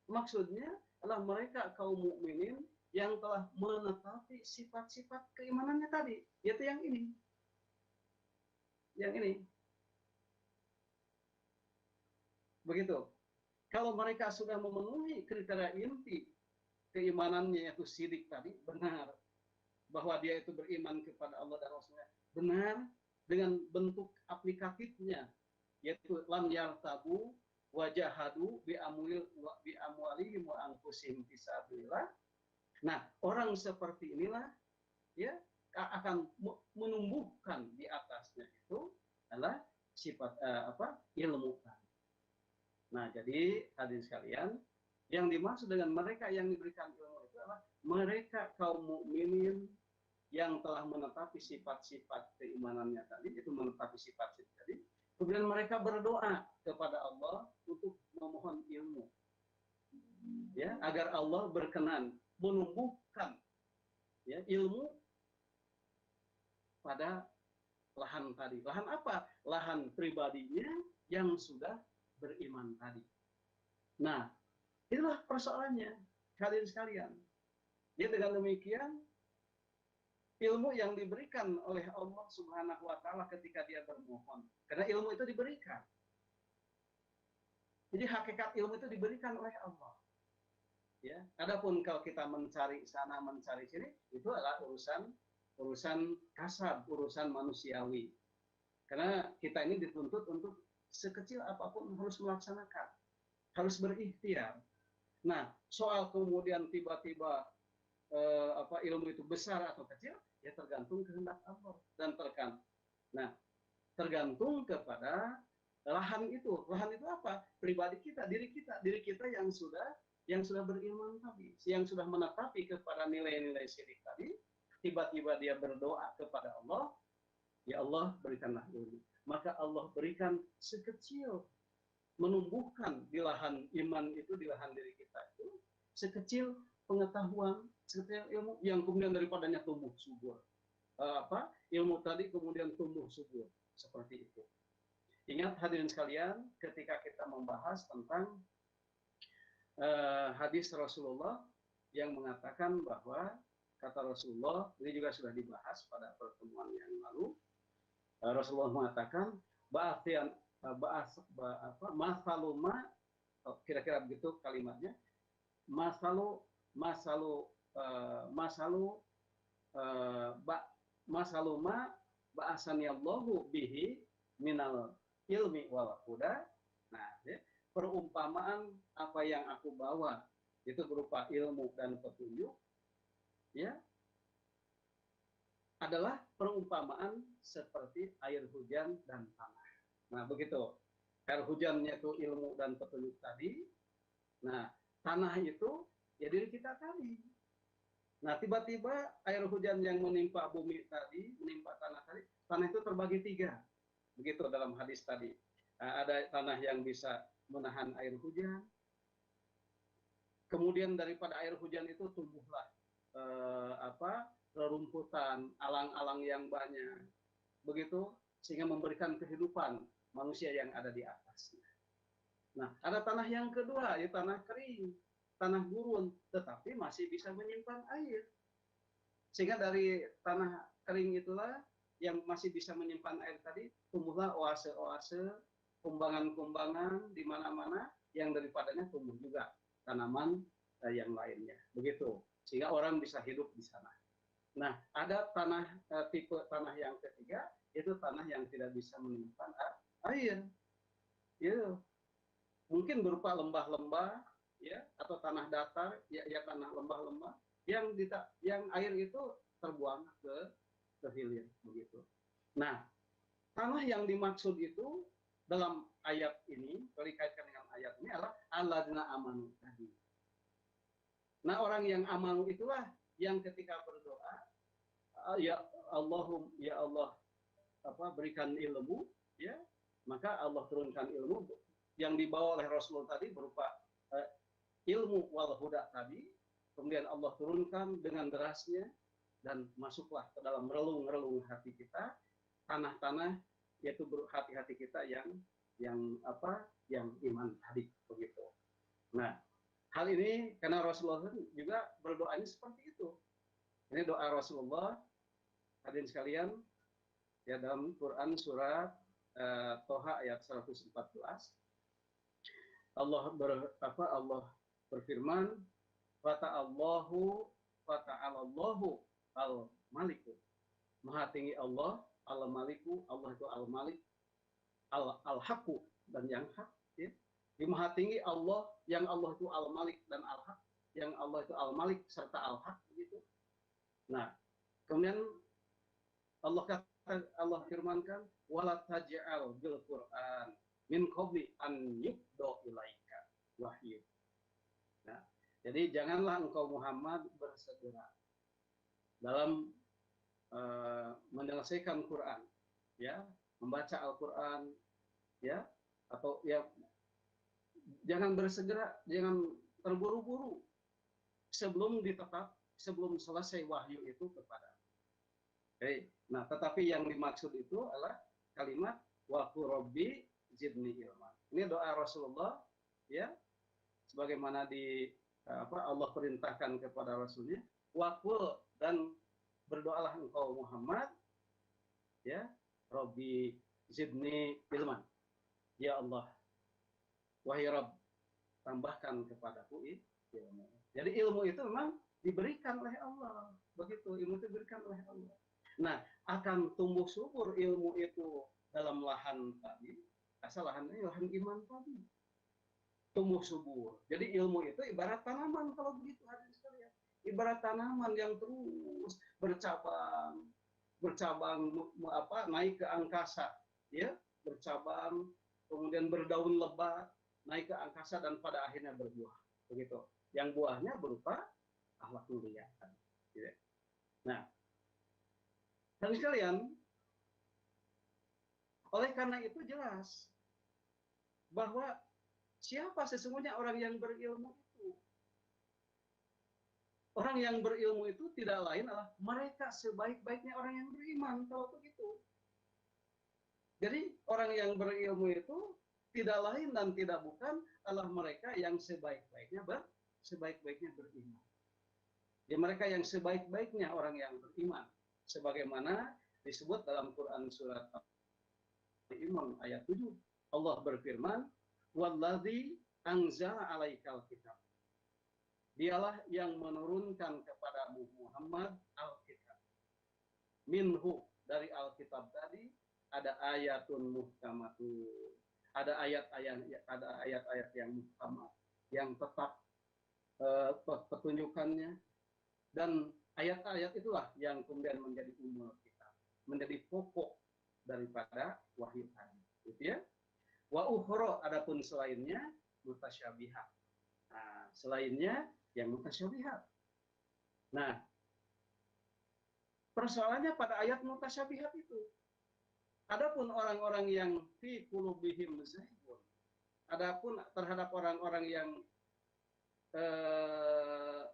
maksudnya adalah mereka kaum mukminin yang telah menetapi sifat-sifat keimanannya tadi, yaitu yang ini. Yang ini. Begitu. Kalau mereka sudah memenuhi kriteria inti keimanannya yaitu syirik tadi, benar. Bahwa dia itu beriman kepada Allah dan Rasulnya, benar. Dengan bentuk aplikatifnya, yaitu lam yartabu wajahadu bi amwalihim wa anfusihim fisabilillah. Nah, orang seperti inilah ya akan menumbuhkan di atasnya itu adalah sifat ilmu. Nah, jadi hadirin sekalian, yang dimaksud dengan mereka yang diberikan ilmu itu adalah mereka kaum mukminin yang telah menetapi sifat-sifat keimanannya tadi, itu menetapi sifat-sifat tadi, kemudian mereka berdoa kepada Allah untuk memohon ilmu, ya, agar Allah berkenan menumbuhkan ya ilmu pada lahan tadi. Lahan apa? Lahan pribadinya yang sudah beriman tadi. Nah, itulah persoalannya, kalian sekalian. Jadi dengan demikian, ilmu yang diberikan oleh Allah Subhanahu wa Ta'ala ketika dia bermohon, karena ilmu itu diberikan. Jadi hakikat ilmu itu diberikan oleh Allah. Ya, adapun kalau kita mencari sana mencari sini, itu adalah urusan kasar, urusan manusiawi. Karena kita ini dituntut untuk sekecil apapun harus melaksanakan, harus berikhtiar. Nah, soal kemudian tiba-tiba ilmu itu besar atau kecil, ya tergantung kehendak Allah dan tergantung kepada lahan itu. Lahan itu apa? Pribadi kita, diri kita yang sudah beriman tadi, yang sudah menetapi kepada nilai-nilai syirik tadi, tiba-tiba dia berdoa kepada Allah, ya Allah berikanlah ilmu. Maka Allah berikan sekecil menumbuhkan di lahan iman itu, di lahan diri kita itu, sekecil pengetahuan, sekecil ilmu yang kemudian daripadanya tumbuh subur. Ilmu tadi kemudian tumbuh subur seperti itu. Ingat hadirin sekalian, ketika kita membahas tentang hadis Rasulullah yang mengatakan bahwa kata Rasulullah, ini juga sudah dibahas pada pertemuan yang lalu, Rasulullah mengatakan masaluma, kira-kira begitu kalimatnya, masaluma ba'asaniyallahu bihi minal ilmi wal huda. Nah, ya, perumpamaan apa yang aku bawa itu berupa ilmu dan petunjuk, ya, adalah perumpamaan seperti air hujan dan tanah. Nah, begitu. Air hujannya itu ilmu dan petunjuk tadi. Nah, tanah itu ya diri kita tadi. Nah, tiba-tiba air hujan yang menimpa bumi tadi, menimpa tanah itu terbagi 3. Begitu dalam hadis tadi. Nah, ada tanah yang bisa menahan air hujan. Kemudian daripada air hujan itu tumbuhlah rerumputan, alang-alang yang banyak. Begitu, sehingga memberikan kehidupan manusia yang ada di atasnya. Nah, ada tanah yang kedua, yaitu tanah kering, tanah gurun, tetapi masih bisa menyimpan air. Sehingga dari tanah kering itulah yang masih bisa menyimpan air tadi, tumbuhlah oase-oase, kumbangan-kumbangan di mana-mana yang daripadanya tumbuh juga tanaman yang lainnya. Begitu, sehingga orang bisa hidup di sana. Nah, ada tipe tanah yang ketiga, itu tanah yang tidak bisa menyimpan air. Ya, mungkin berupa lembah-lembah, ya, atau tanah datar, ya tanah lembah-lembah yang air itu terbuang ke hilir, begitu. Nah, tanah yang dimaksud itu dalam ayat ini, kalau dikaitkan dengan ayat ini adalah alladzina amanu tadi. Nah, orang yang amanu itulah yang ketika berdoa ya Allahum ya Allah berikan ilmu, ya, maka Allah turunkan ilmu yang dibawa oleh Rasulullah tadi berupa uh, ilmu wal huda tadi, kemudian Allah turunkan dengan derasnya dan masuklah ke dalam relung-relung hati kita, tanah-tanah, yaitu hati-hati kita yang iman tadi, begitu. Nah, hal ini karena Rasulullah juga berdoanya seperti itu. Ini doa Rasulullah, hadirin sekalian, ya, dalam Quran surat Toha ayat 114. Allah berfirman, Fata'allahu Fata'alallahu al-Maliku. Maha tinggi Allah, al-Maliku, Allah itu al-Malik, al-Haqqu, dan yang hak, ya. Di maha tinggi Allah, yang Allah itu al-Malik dan al-Haq, yang Allah itu al-Malik serta al-Haq, begitu. Nah, kemudian Allah firmankan, wala taj'al bil Qur'an min qabli an yubdo ilaika wahyu. Nah, jadi janganlah engkau Muhammad bersegera dalam menyelesaikan Quran, ya, membaca Al-Quran, ya, atau ya, jangan bersegera, jangan terburu-buru sebelum selesai wahyu itu kepada. Oke. Nah, tetapi yang dimaksud itu adalah kalimat wa qurbi zidni ilman. Ini doa Rasulullah, ya, sebagaimana Allah perintahkan kepada Rasulnya, waqul, dan berdoalah engkau Muhammad, ya, Rabbi zidni ilman. Ya Allah, wahai Rabb, tambahkan kepadaku ilmu. Jadi ilmu itu memang diberikan oleh Allah. Begitu, ilmu itu diberikan oleh Allah. Nah, akan tumbuh subur ilmu itu dalam lahan tadi, asal lahan iman tadi. Tumbuh subur. Jadi ilmu itu ibarat tanaman, kalau begitu hadirin sekalian. Ibarat tanaman yang terus bercabang, naik ke angkasa, ya, bercabang, kemudian berdaun lebat, naik ke angkasa, dan pada akhirnya berbuah, begitu. Yang buahnya berupa akhlak mulia. Gitu. Nah, dan sekalian, oleh karena itu jelas bahwa siapa sesungguhnya orang yang berilmu itu. Orang yang berilmu itu tidak lain adalah mereka sebaik-baiknya orang yang beriman, kalau begitu. Jadi orang yang berilmu itu tidak lain dan tidak bukan adalah mereka yang sebaik-baiknya beriman. Jadi mereka yang sebaik-baiknya orang yang beriman, sebagaimana disebut dalam Quran surat Al-Imran ayat 7. Allah berfirman, "Wallazi anzala 'alaikal kitab." Dialah yang menurunkan kepadamu Muhammad Alkitab. Minhu, dari Alkitab tadi ada ayatun muhkamatun. Ada ayat-ayat yang muhkamat, yang tetap petunjukannya, dan ayat-ayat itulah yang kemudian menjadi umul kita, menjadi pokok daripada wahyu tadi, gitu ya. Wa ukhra, adapun selainnya mutasyabihat. Nah, selainnya yang mutasyabihat. Nah, persoalannya pada ayat mutasyabihat itu. Adapun orang-orang yang fi qulubihim zaygun, adapun terhadap orang-orang yang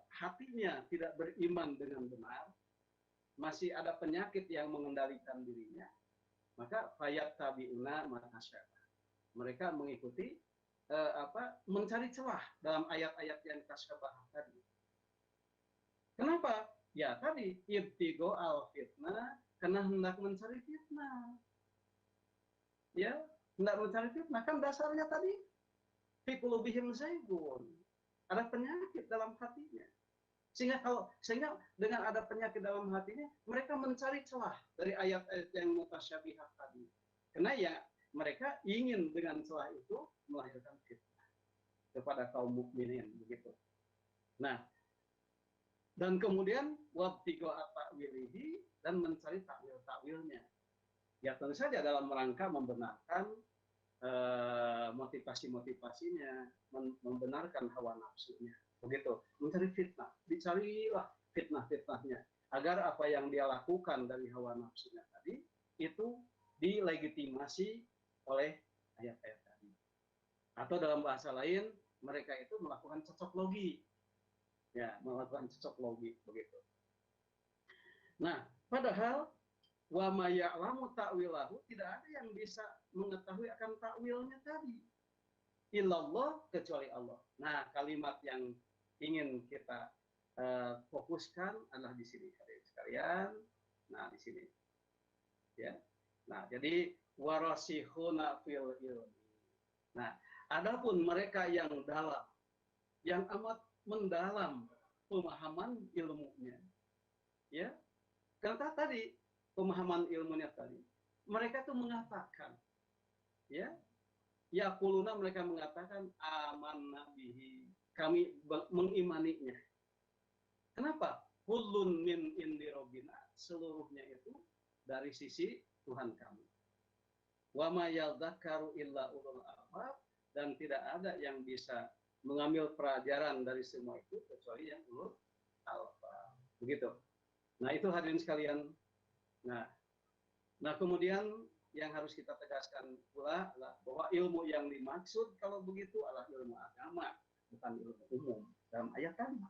hatinya tidak beriman dengan benar, masih ada penyakit yang mengendalikan dirinya, maka fayat tabiuna matasyabah. Mereka mengikuti mencari celah dalam ayat-ayat yang tasyabah tadi. Kenapa? Ya tadi ibtigo al fitnah, karena hendak mencari fitnah. Ya, hendak mencari fitnah, kan dasarnya tadi fi qulubihim zaygun. Ada penyakit dalam hatinya. Sehingga dengan ada penyakit dalam hatinya, mereka mencari celah dari ayat-ayat yang mutasyabihat tadi. Karena ya mereka ingin dengan celah itu melahirkan fitnah kepada kaum mukminin, begitu. Nah, dan kemudian wabtigo ta'wilihi, dan mencari takwil-takwilnya. Ya tentu saja dalam rangka membenarkan motivasi-motivasinya, membenarkan hawa nafsunya, begitu. Mencari fitnah, dicarilah fitnah-fitnahnya. agar apa yang dia lakukan dari hawa nafsunya tadi itu dilegitimasi oleh ayat-ayat tadi. Atau dalam bahasa lain, mereka itu melakukan cocok logi. Ya, melakukan cocok logi begitu. Nah, padahal wa may ya'lamu ta'wilahu, tidak ada yang bisa mengetahui akan takwilnya tadi. Illallah, kecuali Allah. Nah, kalimat yang ingin kita fokuskan adalah di sini sekalian. Nah, di sini. Ya. Nah, jadi warasihuna fil ilmi. Nah, adapun mereka yang dalam, yang amat mendalam pemahaman ilmunya. Ya. Karena tadi pemahaman ilmunya tadi, mereka tuh mengatakan, ya, yaquluna, mereka mengatakan amanna bihi, kami mengimaninya. Kenapa? Kullun min indi rabbina, seluruhnya itu dari sisi Tuhan kami. Wa ma yadhakkaru illa ulul albab, dan tidak ada yang bisa mengambil pelajaran dari semua itu kecuali yang ulul albab. Begitu. Nah, itu hadirin sekalian. Nah, kemudian yang harus kita tegaskan pula adalah bahwa ilmu yang dimaksud kalau begitu adalah ilmu agama, bukan ilmu umum dalam ayat tadi.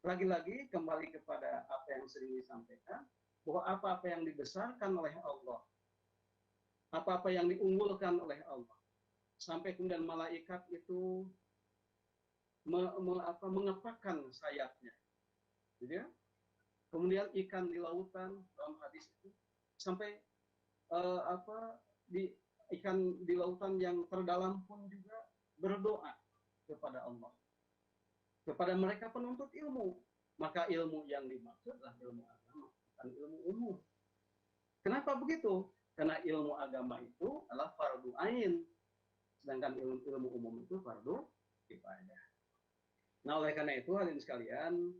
Lagi-lagi kembali kepada apa yang sering disampaikan, bahwa apa-apa yang dibesarkan oleh Allah, apa-apa yang diunggulkan oleh Allah, sampai kemudian malaikat itu mengepakkan sayapnya, gitu ya. Kemudian ikan di lautan dalam hadis itu sampai ikan di lautan yang terdalam pun juga berdoa kepada Allah, kepada mereka penuntut ilmu. Maka ilmu yang dimaksud adalah ilmu agama, bukan ilmu umum. Kenapa begitu? Karena ilmu agama itu adalah fardu ain, sedangkan ilmu umum itu fardu kifayah. Nah, oleh karena itu hadirin sekalian,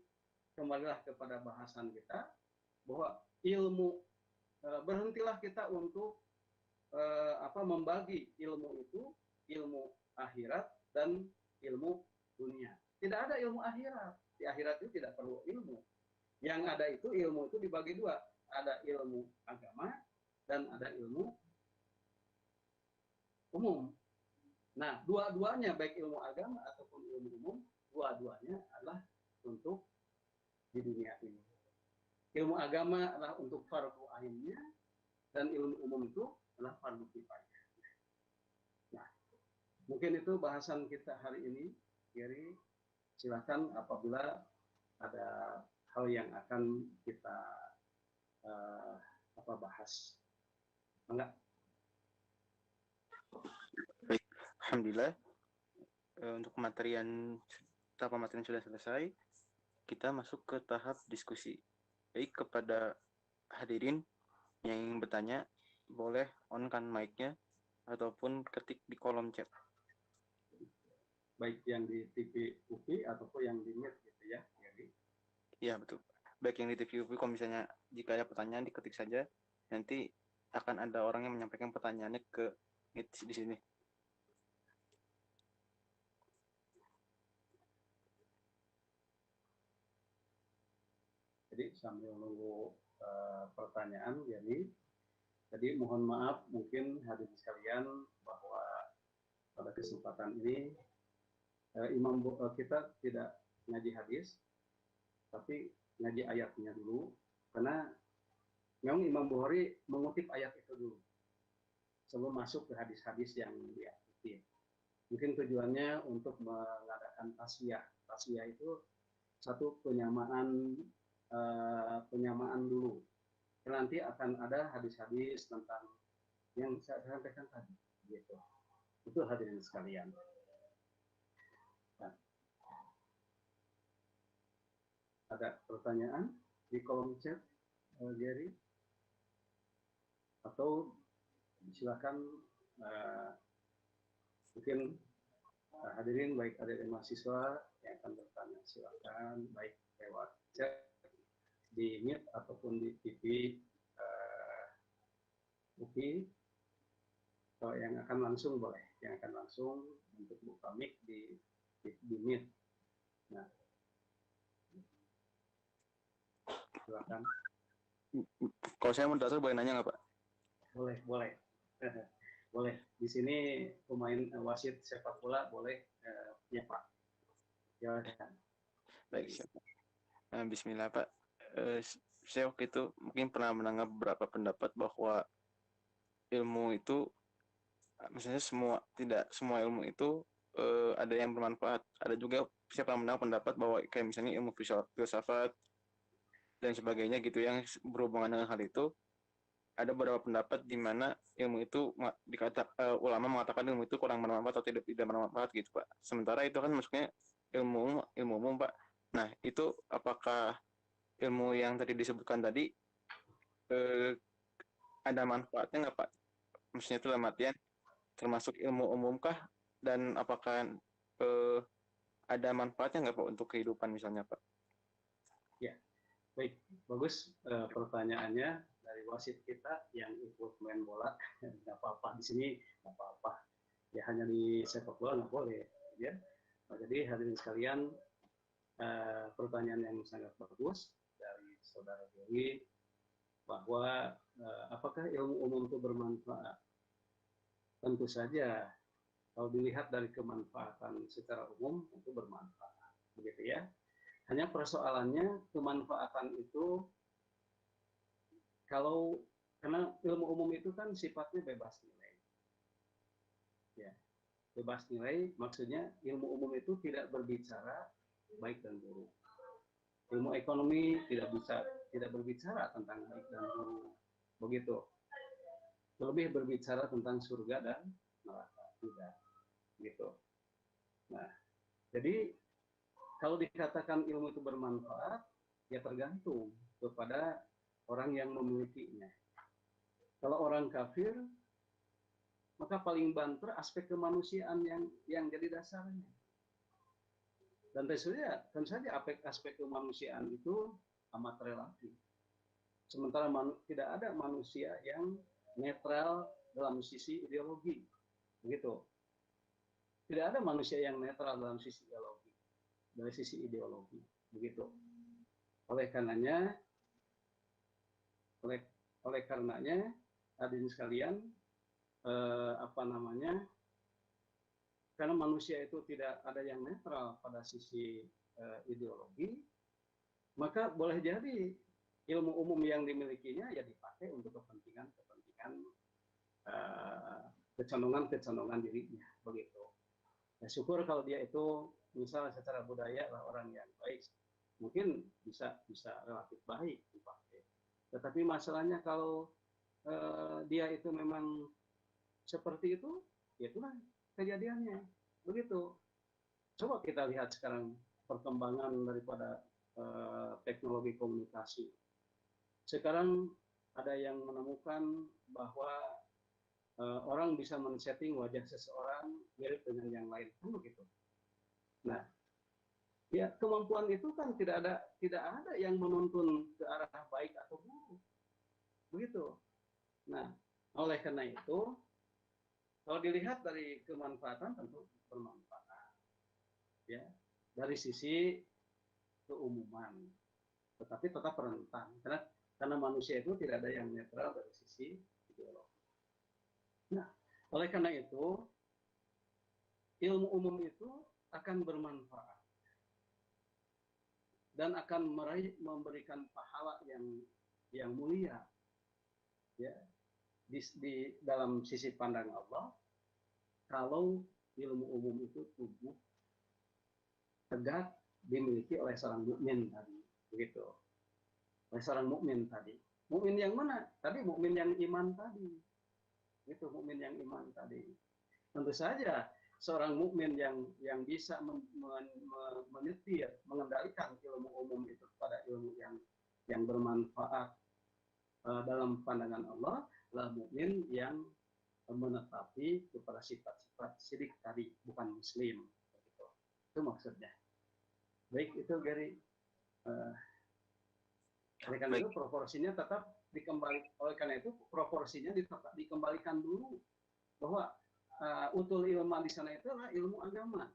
kembalilah kepada bahasan kita bahwa ilmu, berhentilah kita untuk membagi ilmu itu, ilmu akhirat dan ilmu dunia. Tidak ada ilmu akhirat. Di akhirat itu tidak perlu ilmu. Yang ada itu ilmu itu dibagi dua. Ada ilmu agama dan ada ilmu umum. Nah, dua-duanya, baik ilmu agama ataupun ilmu umum, dua-duanya adalah untuk di dunia ini. Ilmu agama adalah untuk fardu ainnya, dan ilmu umum itu adalah fardu kifayah. Nah, mungkin itu bahasan kita hari ini. Gary, silakan apabila ada hal yang akan kita bahas. Enggak? Baik, alhamdulillah. Untuk pematerian sudah selesai, kita masuk ke tahap diskusi. Baik, kepada hadirin yang ingin bertanya, boleh on-kan mic-nya ataupun ketik di kolom chat. Baik yang di TV UPI ataupun yang di Meet gitu ya. Iya, betul. Baik yang di TV UPI, kalau misalnya jika ada pertanyaan diketik saja, nanti akan ada orang yang menyampaikan pertanyaannya ke Meet di sini. Jadi sambil menunggu pertanyaan, jadi mohon maaf mungkin hadirin sekalian bahwa pada kesempatan ini kita tidak ngaji hadis, tapi ngaji ayatnya dulu, karena memang Imam Bukhari mengutip ayat itu dulu sebelum masuk ke hadis-hadis yang dia kutip. Mungkin tujuannya untuk mengadakan taswiyah. Taswiyah itu satu penyamaan dulu. Nanti akan ada hadis-hadis tentang yang saya sampaikan tadi, gitu. Itu hadirin sekalian. Nah, ada pertanyaan di kolom chat, Gary? Atau silakan mungkin hadirin, baik hadirin mahasiswa yang akan bertanya, silakan baik lewat chat di Meet ataupun di TV UPI. Kalau yang akan langsung boleh, yang akan langsung untuk buka mic di Meet. Nah, Silakan. Kalau saya mau dasar boleh nanya nggak Pak? Boleh, boleh. Boleh. Di sini pemain wasit sepak bola boleh ya Pak. Silakan. Baik, siap. Bismillah Pak. Saya waktu itu mungkin pernah mendengar beberapa pendapat bahwa ilmu itu, misalnya tidak semua ilmu itu ada yang bermanfaat. Ada juga saya pernah mendengar pendapat bahwa kayak misalnya ilmu filsafat dan sebagainya gitu yang berhubungan dengan hal itu. Ada beberapa pendapat di mana ilmu itu ulama mengatakan ilmu itu kurang bermanfaat atau tidak bermanfaat gitu Pak. Sementara itu kan maksudnya ilmu umum Pak. Nah itu apakah ilmu yang tadi disebutkan tadi eh, ada manfaatnya nggak Pak? Maksudnya itu dalam artian termasuk ilmu umum kah? Dan apakah eh, ada manfaatnya nggak Pak untuk kehidupan misalnya Pak? Ya, baik. Bagus pertanyaannya dari wasit kita yang ikut main bola. Nggak apa-apa. Di sini nggak apa-apa. Ya hanya di sepak bola nggak boleh. Ya. Nah, jadi hadirin sekalian, pertanyaan yang sangat bagus dari saudara Dewi bahwa apakah ilmu umum itu bermanfaat? Tentu saja kalau dilihat dari kemanfaatan secara umum itu bermanfaat, begitu ya. Hanya persoalannya kemanfaatan itu kalau karena ilmu umum itu kan sifatnya bebas nilai, ya bebas nilai maksudnya ilmu umum itu tidak berbicara baik dan buruk. Ilmu ekonomi tidak berbicara tentang baik dan buruk, begitu. Lebih berbicara tentang surga dan neraka juga, gitu. Nah, jadi kalau dikatakan ilmu itu bermanfaat, ya tergantung kepada orang yang memilikinya. Kalau orang kafir, maka paling banter aspek kemanusiaan yang jadi dasarnya. Dan tentu saja aspek kemanusiaan itu amat relatif. Sementara tidak ada manusia yang netral dalam sisi ideologi, begitu. Tidak ada manusia yang netral dalam sisi ideologi, dari sisi ideologi, begitu. Oleh karenanya, hadirin sekalian, karena manusia itu tidak ada yang netral pada sisi ideologi, maka boleh jadi ilmu umum yang dimilikinya ya dipakai untuk kepentingan kecondongan dirinya, begitu. Ya, syukur kalau dia itu misalnya secara budaya lah orang yang baik, mungkin bisa relatif baik dipakai. Tetapi masalahnya kalau dia itu memang seperti itu, ya itulah kejadiannya, begitu. Coba kita lihat sekarang perkembangan daripada teknologi komunikasi. Sekarang ada yang menemukan bahwa orang bisa men-setting wajah seseorang mirip dengan yang lain, kan begitu. Nah, ya kemampuan itu kan tidak ada yang menuntun ke arah baik atau buruk, begitu. Nah, oleh karena itu, kalau dilihat dari kemanfaatan tentu bermanfaat, ya dari sisi keumuman, tetapi tetap rentan karena manusia itu tidak ada yang netral dari sisi ideologi. Nah, oleh karena itu ilmu umum itu akan bermanfaat dan akan memberikan pahala yang mulia, ya di dalam sisi pandang Allah kalau ilmu umum itu tumbuh tegak dimiliki oleh seorang mukmin tadi, begitu. Oleh seorang mukmin tadi. Mukmin yang mana? Tadi mukmin yang iman tadi. Itu mukmin yang iman tadi. Tentu saja seorang mukmin yang bisa menyetir, mengendalikan ilmu umum itu pada ilmu yang bermanfaat dalam pandangan Allah, adalah mukmin yang menetapi kepada sifat-sifat syirik tadi, bukan muslim. Itu maksudnya. Baik, itu Gary. Oleh karena itu proporsinya tetap dikembalikan dulu bahwa utul ilmu di sana itu adalah ilmu agama.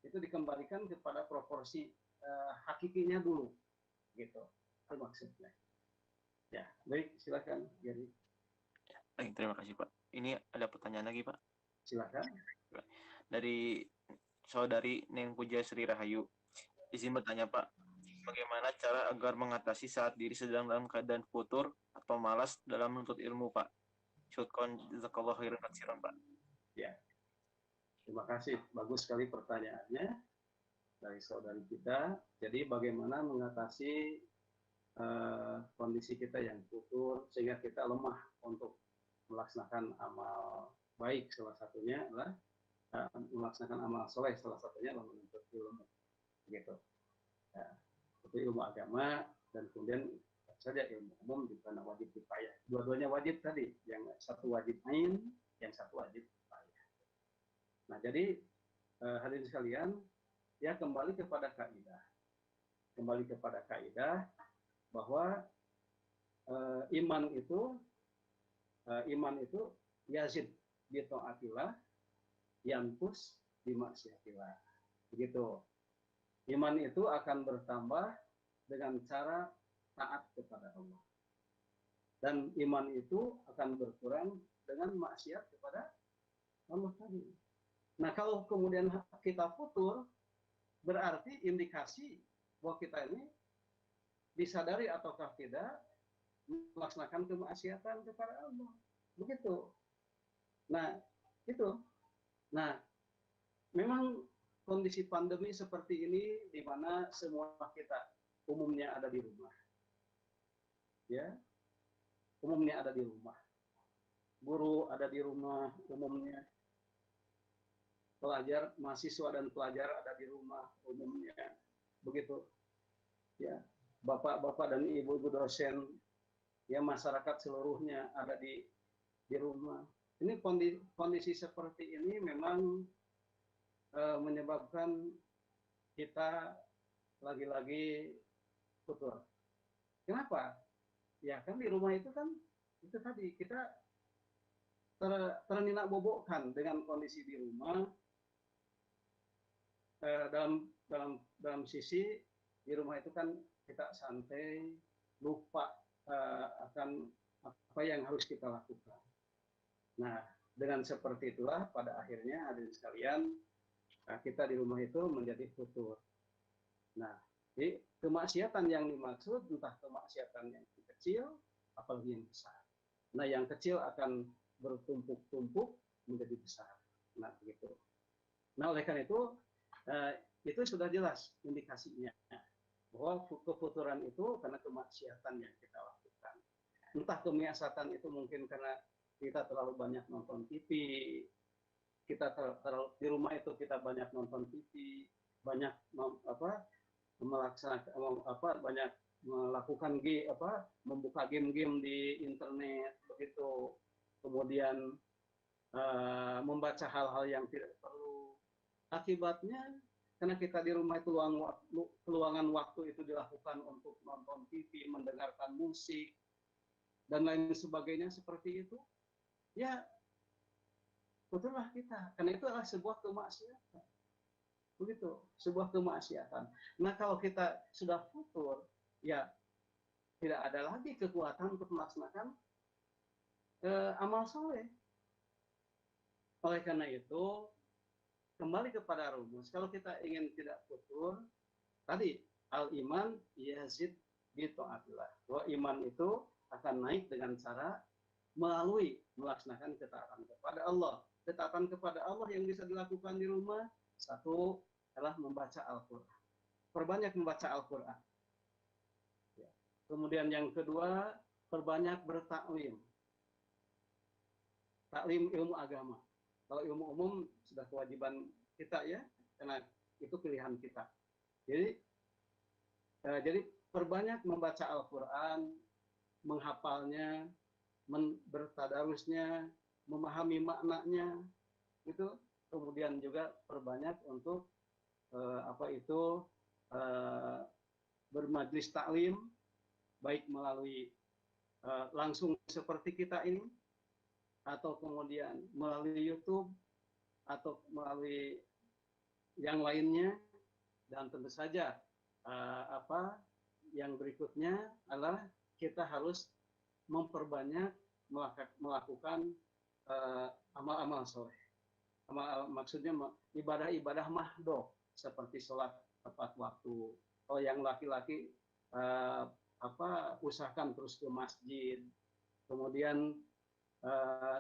Itu dikembalikan kepada proporsi hakikinya dulu, gitu. maksudnya. Ya, baik, silakan Gary. Baik, terima kasih Pak. Ini ada pertanyaan lagi Pak. Silakan. Dari saudari Neng Puja Sri Rahayu. Izin bertanya Pak, bagaimana cara agar mengatasi saat diri sedang dalam keadaan futur atau malas dalam menuntut ilmu Pak? Syukron jazakallahu khairan katsiran Pak. Ya, terima kasih. Bagus sekali pertanyaannya dari saudari kita. Jadi bagaimana mengatasi kondisi kita yang futur sehingga kita lemah untuk melaksanakan amal baik, salah satunya adalah melaksanakan amal soleh, salah satunya adalah menuntut ilmu, gitu. Ya, itu ilmu agama dan kemudian saja ilmu umum juga wajib kifayah. Dua-duanya wajib tadi, yang satu wajib ain, yang satu wajib kifayah. Nah, jadi hadirin sekalian, ya kembali kepada kaidah bahwa iman itu yazid bi taatillah yanqus bi maksiatillah. Begitu. Iman itu akan bertambah dengan cara taat kepada Allah. Dan iman itu akan berkurang dengan maksiat kepada Allah tadi. Nah, kalau kemudian kita futur, berarti indikasi bahwa kita ini disadari ataukah tidak melaksanakan kemaksiatan kepada Allah. Begitu. Nah, itu. Nah, memang kondisi pandemi seperti ini di mana semua kita umumnya ada di rumah. Ya. Umumnya ada di rumah. Guru ada di rumah umumnya. Pelajar, mahasiswa dan pelajar ada di rumah umumnya. Begitu. Ya. Bapak-bapak dan ibu-ibu dosen, ya masyarakat seluruhnya ada di rumah. Ini kondisi seperti ini memang menyebabkan kita lagi-lagi futur. Kenapa? Ya kan di rumah itu kan itu tadi kita terninak bobokkan dengan kondisi di rumah dalam sisi di rumah itu kan kita santai, lupa akan apa yang harus kita lakukan. Nah, dengan seperti itulah pada akhirnya hadirin sekalian, kita di rumah itu menjadi futur. Nah, jadi kemaksiatan yang dimaksud entah kemaksiatan yang kecil apalagi yang besar. Nah, yang kecil akan bertumpuk-tumpuk menjadi besar. Nah, begitu. Nah, oleh karena itu sudah jelas indikasinya bahwa kefuturan itu karena kemaksiatan yang kita lakukan. Entah kemaksiatan itu mungkin karena kita terlalu banyak nonton TV, kita di rumah itu kita banyak nonton TV, banyak banyak melakukan membuka game-game di internet begitu, kemudian membaca hal-hal yang tidak perlu. Akibatnya karena kita di rumah itu luangan waktu itu dilakukan untuk nonton TV, mendengarkan musik dan lain sebagainya seperti itu, ya betullah kita, karena itu adalah sebuah kemaksiatan. Begitu, sebuah kemaksiatan. Nah, kalau kita sudah futur, ya tidak ada lagi kekuatan untuk melaksanakan amal soleh. Oleh karena itu, kembali kepada rumus, kalau kita ingin tidak futur, tadi al-iman yazid bi taatillah. Bahwa iman itu akan naik dengan cara melalui melaksanakan ketaatan kepada Allah. Ketaatan kepada Allah yang bisa dilakukan di rumah, satu adalah membaca Al-Quran. Perbanyak membaca Al-Quran. Ya. Kemudian yang kedua, perbanyak bertaklim. Taklim ilmu agama. Kalau ilmu umum sudah kewajiban kita ya, karena itu pilihan kita. Jadi perbanyak membaca Al-Quran, menghafalnya, bertadarusnya, memahami maknanya, itu kemudian juga perbanyak untuk bermajlis taklim, baik melalui langsung seperti kita ini, atau kemudian melalui YouTube, atau melalui yang lainnya, dan tentu saja yang berikutnya adalah kita harus memperbanyak melakukan amal-amal soleh. Maksudnya ibadah-ibadah mahdoh seperti sholat tepat waktu. Kalau yang laki-laki usahakan terus ke masjid, kemudian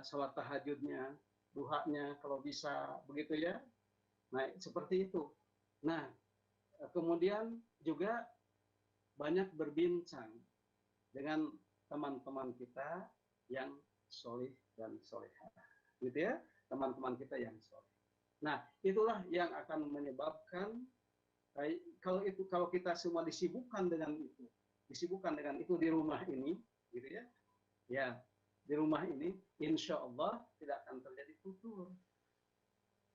sholat tahajudnya, duhanya kalau bisa, begitu ya. Nah, seperti itu. Nah, kemudian juga banyak berbincang dengan teman-teman kita yang solih dan solehah, gitu ya, teman-teman kita yang soleh. Nah, itulah yang akan menyebabkan kalau kita semua disibukkan dengan itu di rumah ini, gitu ya, ya di rumah ini, insya Allah tidak akan terjadi futur,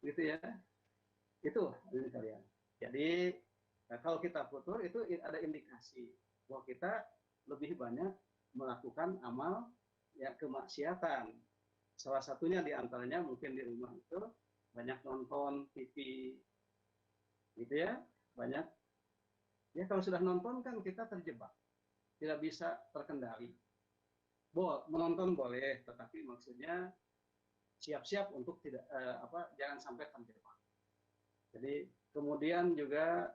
gitu ya. Itu ini kalian. Jadi kalau kita futur itu ada indikasi bahwa kita lebih banyak melakukan amal ya kemaksiatan. Salah satunya diantaranya mungkin di rumah itu banyak nonton TV, gitu ya, banyak. Ya kalau sudah nonton kan kita terjebak, tidak bisa terkendali. Menonton boleh, tetapi maksudnya siap-siap untuk jangan sampai terjebak. Jadi kemudian juga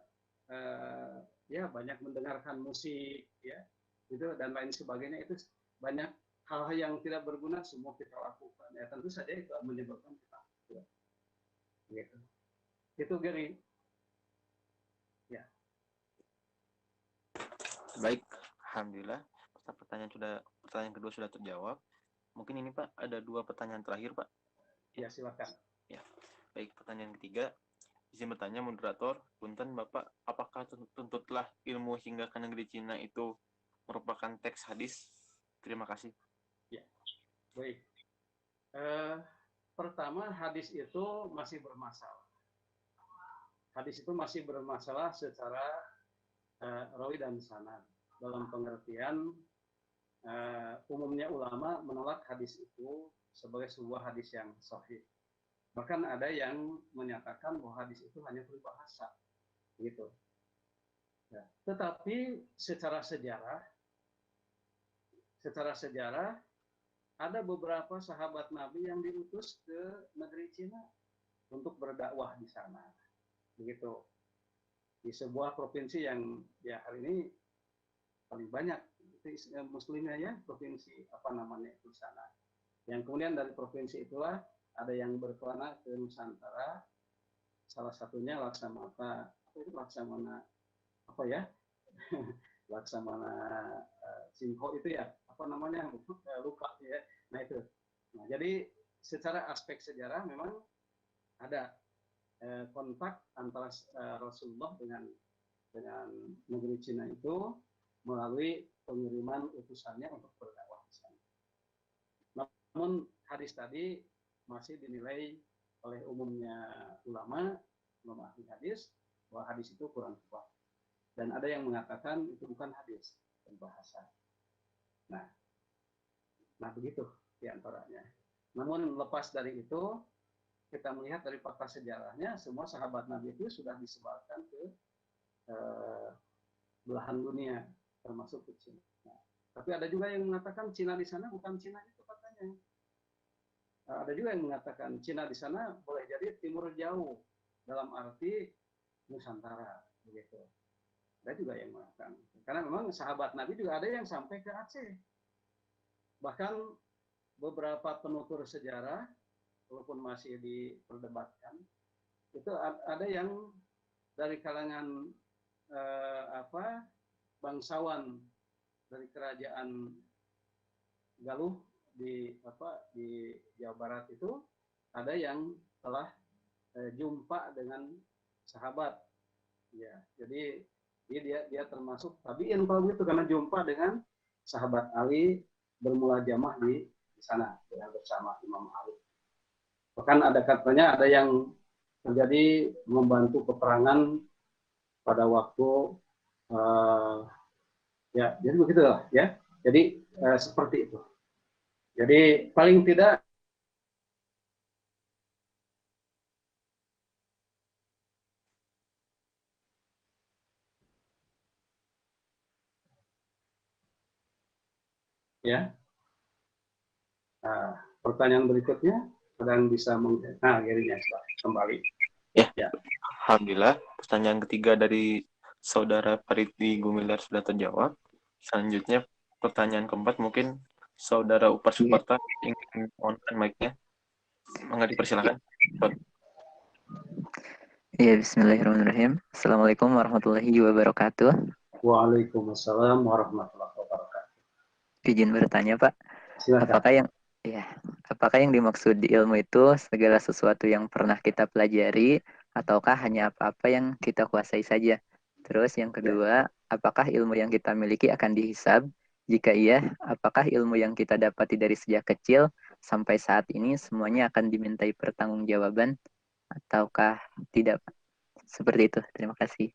ya banyak mendengarkan musik ya, itu dan lain sebagainya, itu banyak hal-hal yang tidak berguna semua kita lakukan. Ya tentu saja itu menyebabkan kita gitu. Itu Gary. Ya. Baik, alhamdulillah. Pertanyaan kedua sudah terjawab. Mungkin ini Pak, ada 2 pertanyaan terakhir Pak. Ya, silakan. Ya, baik, pertanyaan ketiga. Izin bertanya moderator, punten Bapak, apakah tuntutlah ilmu hingga ke negeri Cina itu merupakan teks hadis? Terima kasih. Ya, baik. Pertama, hadis itu masih bermasalah. Hadis itu masih bermasalah secara rawi dan sanad. Dalam pengertian umumnya ulama menolak hadis itu sebagai sebuah hadis yang sahih. Bahkan ada yang menyatakan bahwa hadis itu hanya peribahasa, gitu. Ya. Tetapi secara sejarah ada beberapa sahabat Nabi yang diutus ke negeri Cina untuk berdakwah di sana, begitu. Di sebuah provinsi yang ya hari ini paling banyak muslimnya ya, provinsi apa namanya itu sana. Yang kemudian dari provinsi itulah ada yang berkelana ke Nusantara, salah satunya Laksamana apa ya Laksamana Singho itu ya, apa namanya lupa ya. Nah itu. Nah, jadi secara aspek sejarah memang ada kontak antara Rasulullah dengan negeri Cina itu melalui pengiriman utusannya untuk berdakwah di sana. Namun hadis tadi masih dinilai oleh umumnya ulama ahli hadis bahwa hadis itu kurang kuat. Dan ada yang mengatakan itu bukan hadis, berbahasa. Nah begitu diantaranya. Namun lepas dari itu, kita melihat dari fakta sejarahnya, semua sahabat Nabi itu sudah disebarkan ke belahan dunia, termasuk ke Cina. Tapi ada juga yang mengatakan Cina di sana bukan Cina itu katanya. Ada juga yang mengatakan Cina di sana boleh jadi timur jauh, dalam arti Nusantara, begitu. Ada juga yang mengatakan, karena memang sahabat Nabi juga ada yang sampai ke Aceh. Bahkan beberapa penutur sejarah, walaupun masih diperdebatkan, itu ada yang dari kalangan bangsawan dari kerajaan Galuh di Jawa Barat itu, ada yang telah jumpa dengan sahabat. Ya, jadi dia termasuk tabiin kalau gitu, karena jumpa dengan sahabat Ali bermula jamaah di sana ya, bersama Imam Ali. Bahkan ada katanya ada yang terjadi membantu peperangan pada waktu ya, jadi begitulah ya. Jadi seperti itu. Jadi paling tidak Ya. Nah, pertanyaan berikutnya, ada yang bisa gilirannya kembali. Ya. Alhamdulillah, pertanyaan ketiga dari Saudara Pariti Gumilar sudah terjawab. Selanjutnya, pertanyaan keempat mungkin Saudara Upar Suparta ingin on mic-nya. Mangga dipersilakan. Iya, bismillahirrahmanirrahim. Assalamualaikum warahmatullahi wabarakatuh. Waalaikumsalam warahmatullahi wabarakatuh. Izin bertanya, Pak. Silakan. Apakah yang dimaksud di ilmu itu segala sesuatu yang pernah kita pelajari ataukah hanya apa-apa yang kita kuasai saja? Terus yang kedua, apakah ilmu yang kita miliki akan dihisab? Jika iya, apakah ilmu yang kita dapati dari sejak kecil sampai saat ini semuanya akan dimintai pertanggungjawaban ataukah tidak? Seperti itu. Terima kasih.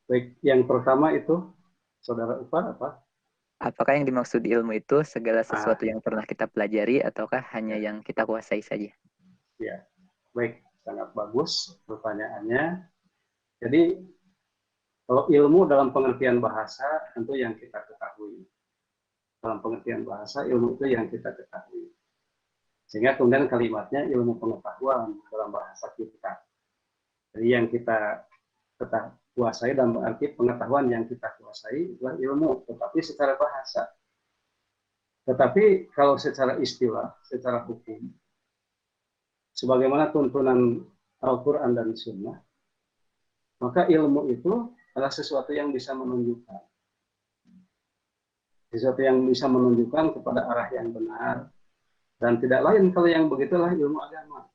Baik, yang pertama itu Saudara Upar apa? Apakah yang dimaksud ilmu itu segala sesuatu yang pernah kita pelajari ataukah hanya yang kita kuasai saja? Ya, baik, sangat bagus pertanyaannya. Jadi kalau ilmu dalam pengertian bahasa tentu yang kita ketahui. Dalam pengertian bahasa ilmu itu yang kita ketahui. Sehingga kemudian kalimatnya ilmu pengetahuan dalam bahasa kita. Jadi yang kita kuasai dalam arti pengetahuan yang kita kuasai adalah ilmu, tetapi secara bahasa. Tetapi kalau secara istilah, secara hukum, sebagaimana tuntunan Al-Quran dan Sunnah, maka ilmu itu adalah sesuatu yang bisa menunjukkan. Sesuatu yang bisa menunjukkan kepada arah yang benar, dan tidak lain kalau yang begitulah ilmu agama.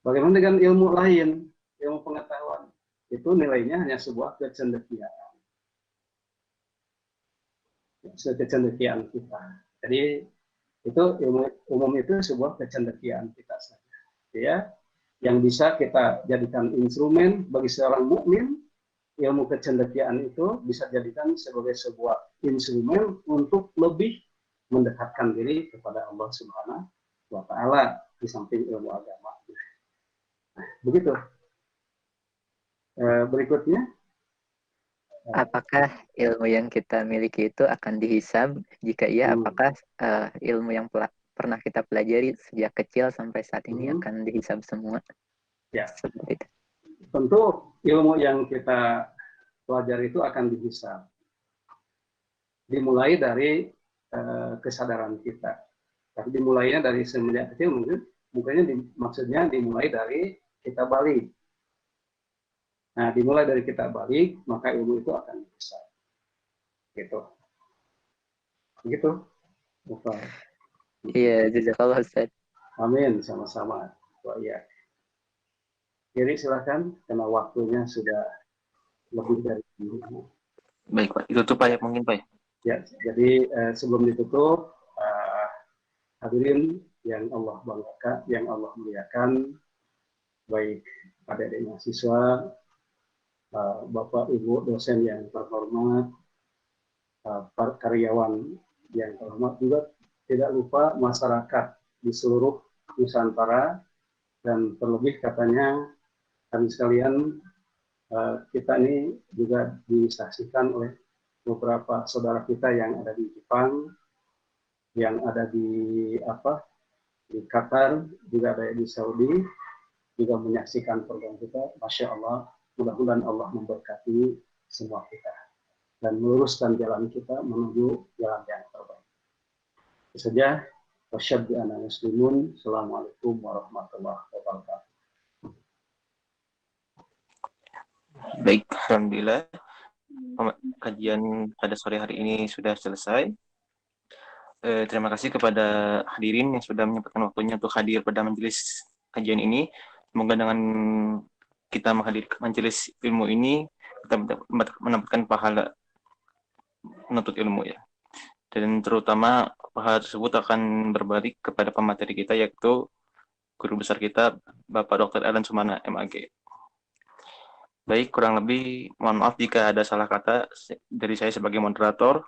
Bagaimana dengan ilmu lain, ilmu pengetahuan? Itu nilainya hanya sebuah kecendekiaan. Kecendekiaan kita. Jadi itu ilmu umum itu sebuah kecendekiaan kita saja. Ya, yang bisa kita jadikan instrumen bagi seorang mukmin, ilmu kecendekiaan itu bisa jadikan sebagai sebuah instrumen untuk lebih mendekatkan diri kepada Allah Subhanahu wa Ta'ala di samping ilmu agama. Nah, begitu. Berikutnya, apakah ilmu yang kita miliki itu akan dihisab? Jika iya, apakah ilmu yang pernah kita pelajari sejak kecil sampai saat ini akan dihisab semua? Ya, seperti itu. Tentu ilmu yang kita pelajari itu akan dihisab. Dimulai dari kesadaran kita. Tapi dimulainya dari semenjak kecil maksudnya dimulai dari kita balik. Nah, dimulai dari kita balik, maka ilmu itu akan bisa. Gitu. Begitu. Iya, jazakallah Ustaz. Amin, sama-sama. Wah, iya. Jadi silakan, karena waktunya sudah lebih dari ini. Baik, Pak. Ditutup, Pak, ya, mungkin, Pak. Ya, jadi sebelum ditutup, hadirin yang Allah banggakan, yang Allah muliakan, baik adik-adik mahasiswa, Bapak Ibu dosen yang terhormat, para karyawan yang terhormat, juga tidak lupa masyarakat di seluruh Nusantara, dan terlebih katanya kami sekalian, kita ini juga disaksikan oleh beberapa saudara kita yang ada di Jepang, yang ada di Qatar, juga ada di Saudi, juga menyaksikan program kita. Masya Allah, mudah-mudahan Allah memberkati semua kita dan meluruskan jalan kita menuju jalan yang terbaik. Itu saja. Wasyhadu anna muslimun. Assalamualaikum warahmatullahi wabarakatuh. Baik, alhamdulillah kajian pada sore hari ini sudah selesai. Terima kasih kepada hadirin yang sudah menyempatkan waktunya untuk hadir pada majelis kajian ini. Semoga dengan kita menghadiri majelis ilmu ini, kita mendapatkan pahala menuntut ilmu, ya. Dan terutama pahala tersebut akan berbalik kepada pemateri kita, yaitu guru besar kita, Bapak Dr. Alan Sumana, MAG. Baik, kurang lebih mohon maaf jika ada salah kata dari saya sebagai moderator.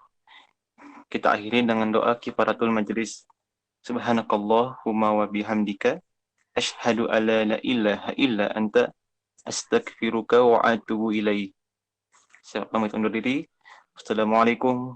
Kita akhiri dengan doa kifaratul majelis. Subhanakallahumma wa bihamdika asyhadu alla la ilaha illa anta astaghfiruka wa atubu ilaik. Saya pamit undur diri. Wassalamualaikum